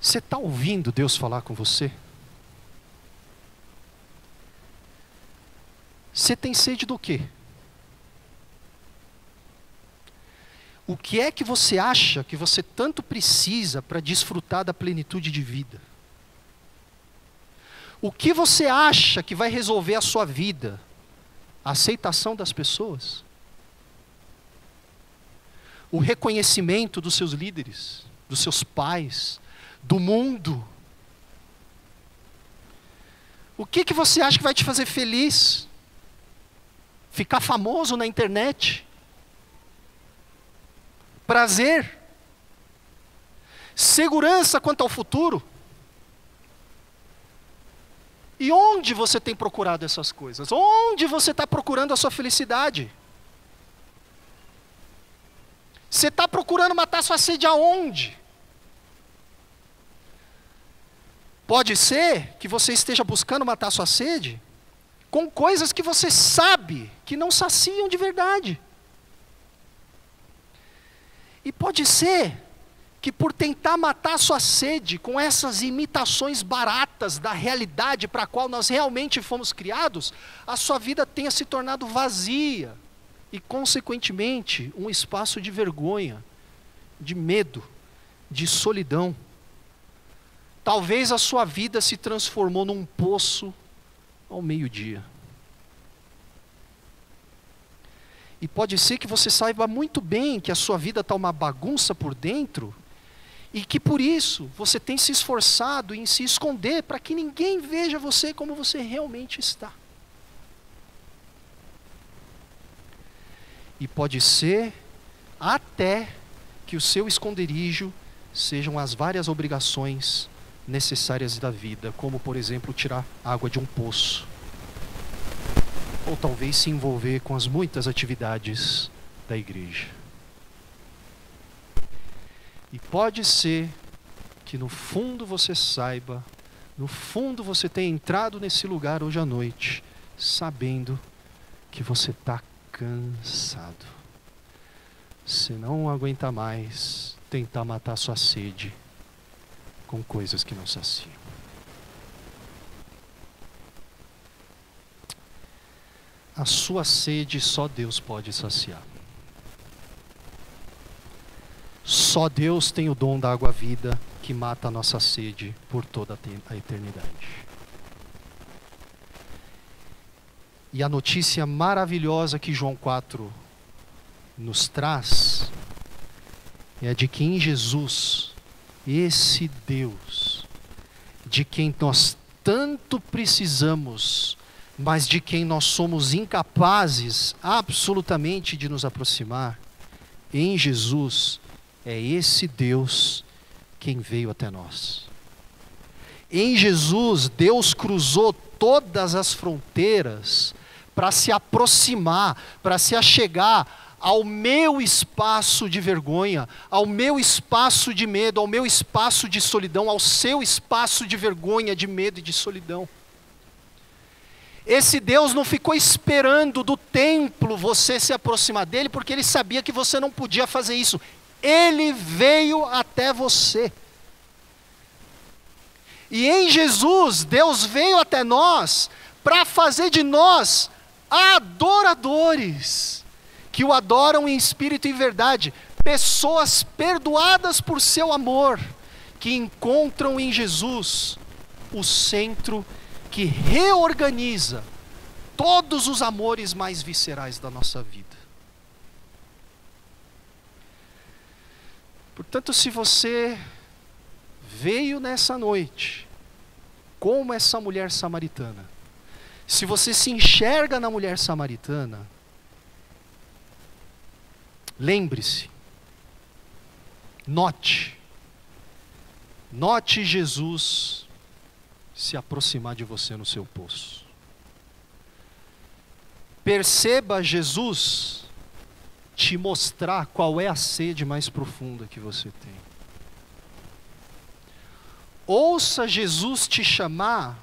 Você está ouvindo Deus falar com você? Você tem sede do quê? O que é que você acha que você tanto precisa para desfrutar da plenitude de vida? O que você acha que vai resolver a sua vida? A aceitação das pessoas? O reconhecimento dos seus líderes, dos seus pais, do mundo? O que você acha que vai te fazer feliz? Ficar famoso na internet? Prazer? Segurança quanto ao futuro? E onde você tem procurado essas coisas? Onde você está procurando a sua felicidade? Você está procurando matar sua sede aonde? Pode ser que você esteja buscando matar sua sede com coisas que você sabe que não saciam de verdade. E pode ser que por tentar matar a sua sede com essas imitações baratas da realidade para a qual nós realmente fomos criados, a sua vida tenha se tornado vazia e, consequentemente, um espaço de vergonha, de medo, de solidão. Talvez a sua vida se transformou num poço ao meio-dia. E pode ser que você saiba muito bem que a sua vida está uma bagunça por dentro e que por isso você tem se esforçado em se esconder para que ninguém veja você como você realmente está. E pode ser até que o seu esconderijo sejam as várias obrigações necessárias da vida, como por exemplo tirar água de um poço. Ou talvez se envolver com as muitas atividades da igreja. E pode ser que no fundo você saiba, no fundo você tenha entrado nesse lugar hoje à noite, sabendo que você está cansado. Você não aguenta mais tentar matar sua sede com coisas que não saciam. A sua sede só Deus pode saciar. Só Deus tem o dom da água-vida que mata a nossa sede por toda a eternidade. E a notícia maravilhosa que João 4 nos traz é de que em Jesus, esse Deus, de quem nós tanto precisamos, mas de quem nós somos incapazes absolutamente de nos aproximar, em Jesus, é esse Deus quem veio até nós. Em Jesus, Deus cruzou todas as fronteiras para se aproximar, para se achegar ao meu espaço de vergonha, ao meu espaço de medo, ao meu espaço de solidão, ao seu espaço de vergonha, de medo e de solidão. Esse Deus não ficou esperando do templo você se aproximar dele, porque ele sabia que você não podia fazer isso. Ele veio até você. E em Jesus, Deus veio até nós para fazer de nós adoradores, que o adoram em espírito e em verdade, pessoas perdoadas por seu amor, que encontram em Jesus o centro que reorganiza todos os amores mais viscerais da nossa vida. Portanto, se você veio nessa noite como essa mulher samaritana, se você se enxerga na mulher samaritana, lembre-se, note Jesus se aproximar de você no seu poço. Perceba Jesus te mostrar qual é a sede mais profunda que você tem. Ouça Jesus te chamar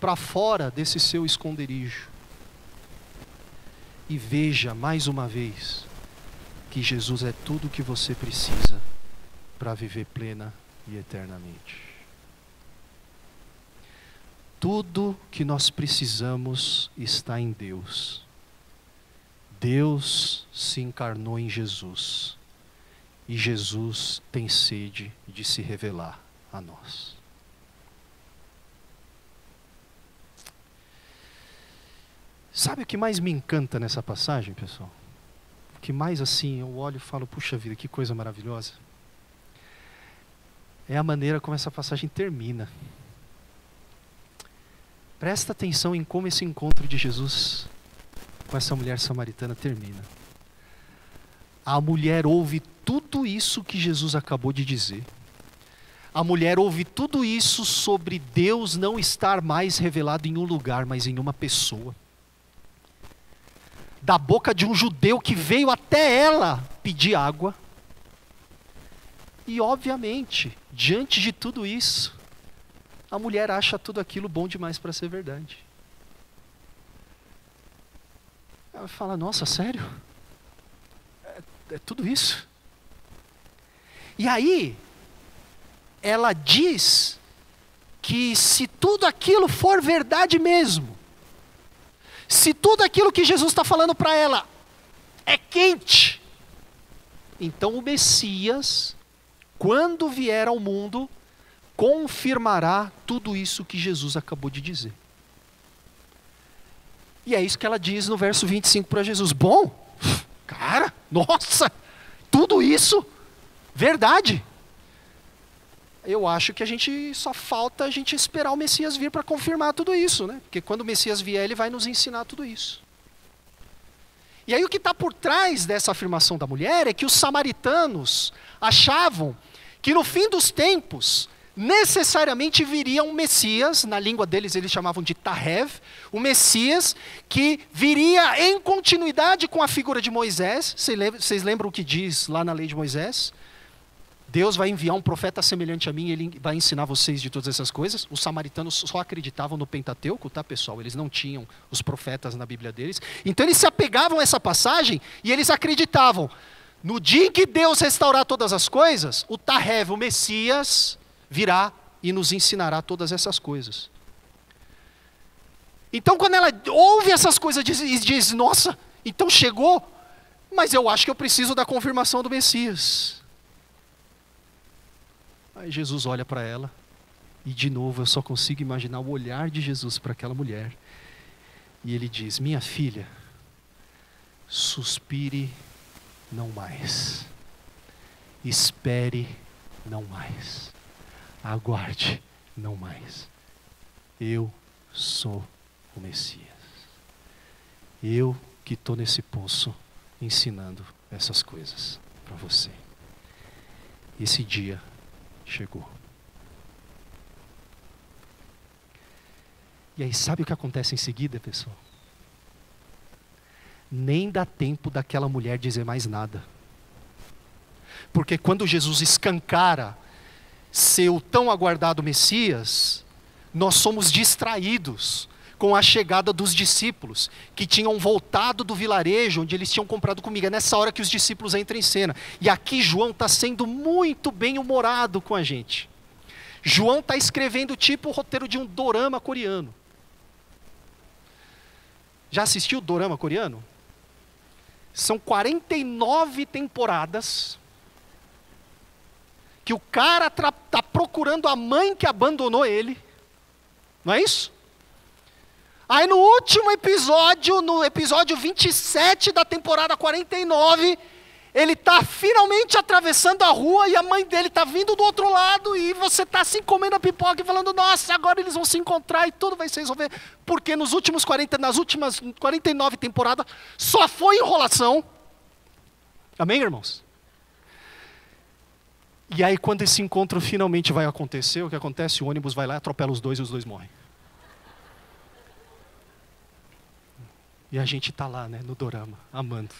para fora desse seu esconderijo. E veja mais uma vez que Jesus é tudo o que você precisa para viver plena e eternamente. Tudo que nós precisamos está em Deus. Deus se encarnou em Jesus. E Jesus tem sede de se revelar a nós. Sabe o que mais me encanta nessa passagem, pessoal? O que mais assim eu olho e falo, puxa vida, que coisa maravilhosa. É a maneira como essa passagem termina. Presta atenção em como esse encontro de Jesus com essa mulher samaritana termina. A mulher ouve tudo isso que Jesus acabou de dizer. A mulher ouve tudo isso sobre Deus não estar mais revelado em um lugar, mas em uma pessoa. Da boca de um judeu que veio até ela pedir água. E obviamente, diante de tudo isso, a mulher acha tudo aquilo bom demais para ser verdade. Ela fala, nossa, sério? É tudo isso? E aí, ela diz que se tudo aquilo for verdade mesmo, se tudo aquilo que Jesus está falando para ela é quente, então o Messias, quando vier ao mundo, confirmará tudo isso que Jesus acabou de dizer. E é isso que ela diz no verso 25 para Jesus. Bom, cara, nossa, tudo isso, verdade. Eu acho que só falta a gente esperar o Messias vir para confirmar tudo isso, né? Porque quando o Messias vier, ele vai nos ensinar tudo isso. E aí o que está por trás dessa afirmação da mulher é que os samaritanos achavam que no fim dos tempos, necessariamente viria um Messias, na língua deles eles chamavam de Tarev, o Messias que viria em continuidade com a figura de Moisés. Vocês lembram o que diz lá na lei de Moisés? Deus vai enviar um profeta semelhante a mim, ele vai ensinar vocês de todas essas coisas. Os samaritanos só acreditavam no Pentateuco, tá, pessoal? Eles não tinham os profetas na Bíblia deles. Então eles se apegavam a essa passagem e eles acreditavam. No dia em que Deus restaurar todas as coisas, o Tarev, o Messias, virá e nos ensinará todas essas coisas. Então quando ela ouve essas coisas e diz, nossa, então chegou, mas eu acho que eu preciso da confirmação do Messias. Aí Jesus olha para ela, e de novo eu só consigo imaginar o olhar de Jesus para aquela mulher. E ele diz, minha filha, suspire não mais, espere não mais, aguarde não mais. Eu sou o Messias. Eu que estou nesse poço ensinando essas coisas para você. Esse dia chegou. E aí sabe o que acontece em seguida, pessoal? Nem dá tempo daquela mulher dizer mais nada. Porque quando Jesus escancara seu tão aguardado Messias, nós somos distraídos com a chegada dos discípulos, que tinham voltado do vilarejo onde eles tinham comprado comida. É nessa hora que os discípulos entram em cena. E aqui João está sendo muito bem-humorado com a gente. João está escrevendo tipo o roteiro de um dorama coreano. Já assistiu o dorama coreano? São 49 temporadas que o cara está procurando a mãe que abandonou ele. Não é isso? Aí no último episódio, no episódio 27 da temporada 49, ele está finalmente atravessando a rua e a mãe dele está vindo do outro lado e você está assim comendo a pipoca e falando, nossa, agora eles vão se encontrar e tudo vai se resolver. Porque nas últimas 49 temporadas só foi enrolação. Amém, irmãos? E aí quando esse encontro finalmente vai acontecer, o que acontece? O ônibus vai lá, atropela os dois e os dois morrem. E a gente está lá, né, no dorama, amando.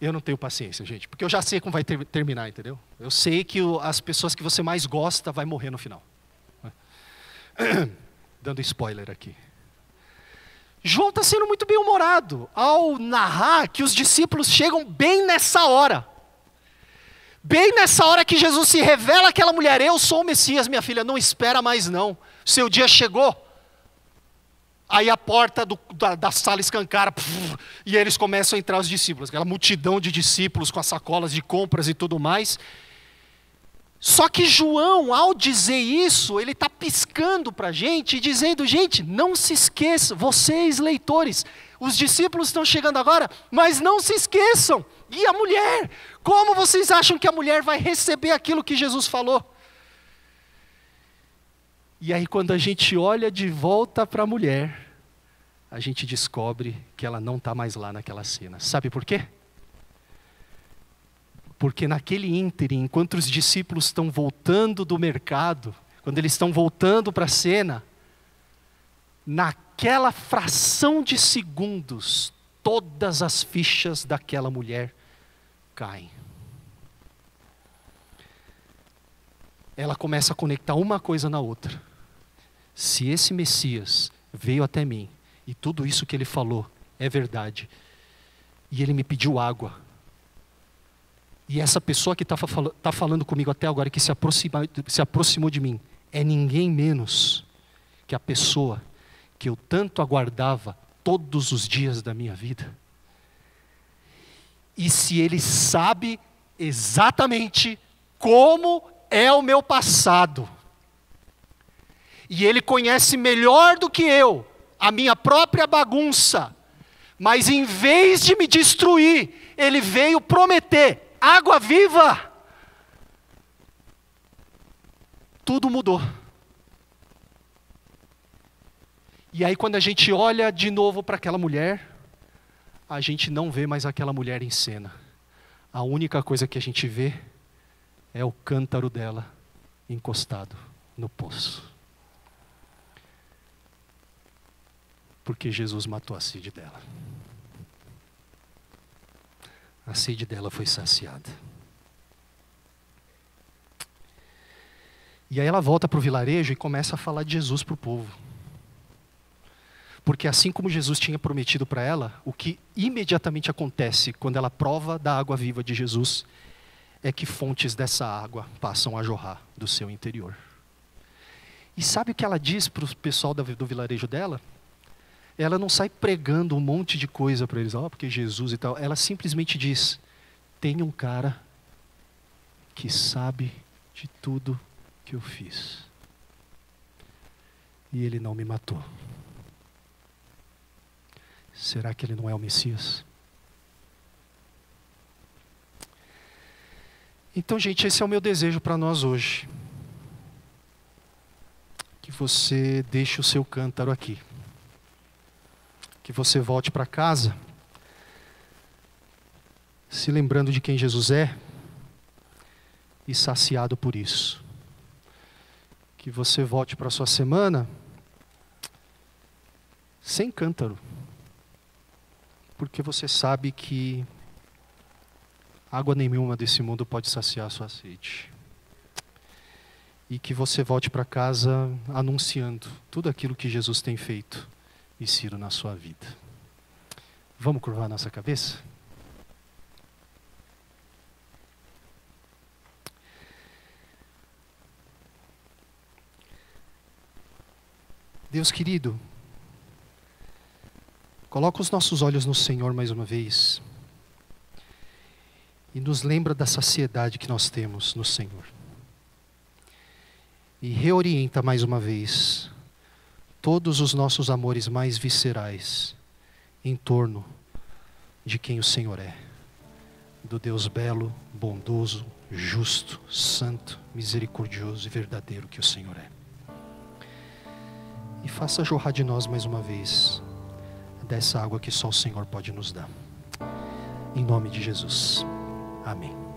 Eu não tenho paciência, gente, porque eu já sei como vai terminar, entendeu? Eu sei que as pessoas que você mais gosta vai morrer no final. Dando spoiler aqui. João está sendo muito bem-humorado ao narrar que os discípulos chegam bem nessa hora. Bem nessa hora que Jesus se revela àquela mulher, eu sou o Messias, minha filha, não espera mais não. Seu dia chegou. Aí a porta da sala escancara, e eles começam a entrar os discípulos, aquela multidão de discípulos com as sacolas de compras e tudo mais. Só que João, ao dizer isso, ele está piscando para a gente e dizendo, gente, não se esqueçam, vocês leitores, os discípulos estão chegando agora, mas não se esqueçam. E a mulher? Como vocês acham que a mulher vai receber aquilo que Jesus falou? E aí quando a gente olha de volta para a mulher, a gente descobre que ela não está mais lá naquela cena. Sabe por quê? Porque naquele ínterim, enquanto os discípulos estão voltando do mercado, quando eles estão voltando para a cena, naquela fração de segundos, todas as fichas daquela mulher caem. Ela começa a conectar uma coisa na outra. Se esse Messias veio até mim, e tudo isso que ele falou é verdade, e ele me pediu água, e essa pessoa que está falando comigo até agora, que se aproximou de mim, é ninguém menos que a pessoa que eu tanto aguardava todos os dias da minha vida. E se ele sabe exatamente como é o meu passado, e ele conhece melhor do que eu a minha própria bagunça, mas em vez de me destruir, ele veio prometer água viva. Tudo mudou. E aí quando a gente olha de novo para aquela mulher, a gente não vê mais aquela mulher em cena. A única coisa que a gente vê é o cântaro dela encostado no poço. Porque Jesus matou a sede dela. A sede dela foi saciada. E aí ela volta para o vilarejo e começa a falar de Jesus para o povo. Porque assim como Jesus tinha prometido para ela, o que imediatamente acontece quando ela prova da água viva de Jesus é que fontes dessa água passam a jorrar do seu interior. E sabe o que ela diz para o pessoal do vilarejo dela? Ela não sai pregando um monte de coisa para eles, porque Jesus e tal. Ela simplesmente diz: tem um cara que sabe de tudo que eu fiz. E ele não me matou. Será que ele não é o Messias? Então, gente, esse é o meu desejo para nós hoje. Que você deixe o seu cântaro aqui. Que você volte para casa se lembrando de quem Jesus é e saciado por isso. Que você volte para a sua semana sem cântaro. Porque você sabe que água nenhuma desse mundo pode saciar a sua sede. E que você volte para casa anunciando tudo aquilo que Jesus tem feito e sido na sua vida. Vamos curvar nossa cabeça? Deus querido, coloca os nossos olhos no Senhor mais uma vez e nos lembra da saciedade que nós temos no Senhor. E reorienta mais uma vez todos os nossos amores mais viscerais em torno de quem o Senhor é. Do Deus belo, bondoso, justo, santo, misericordioso e verdadeiro que o Senhor é. E faça jorrar de nós mais uma vez dessa água que só o Senhor pode nos dar. Em nome de Jesus. Amém.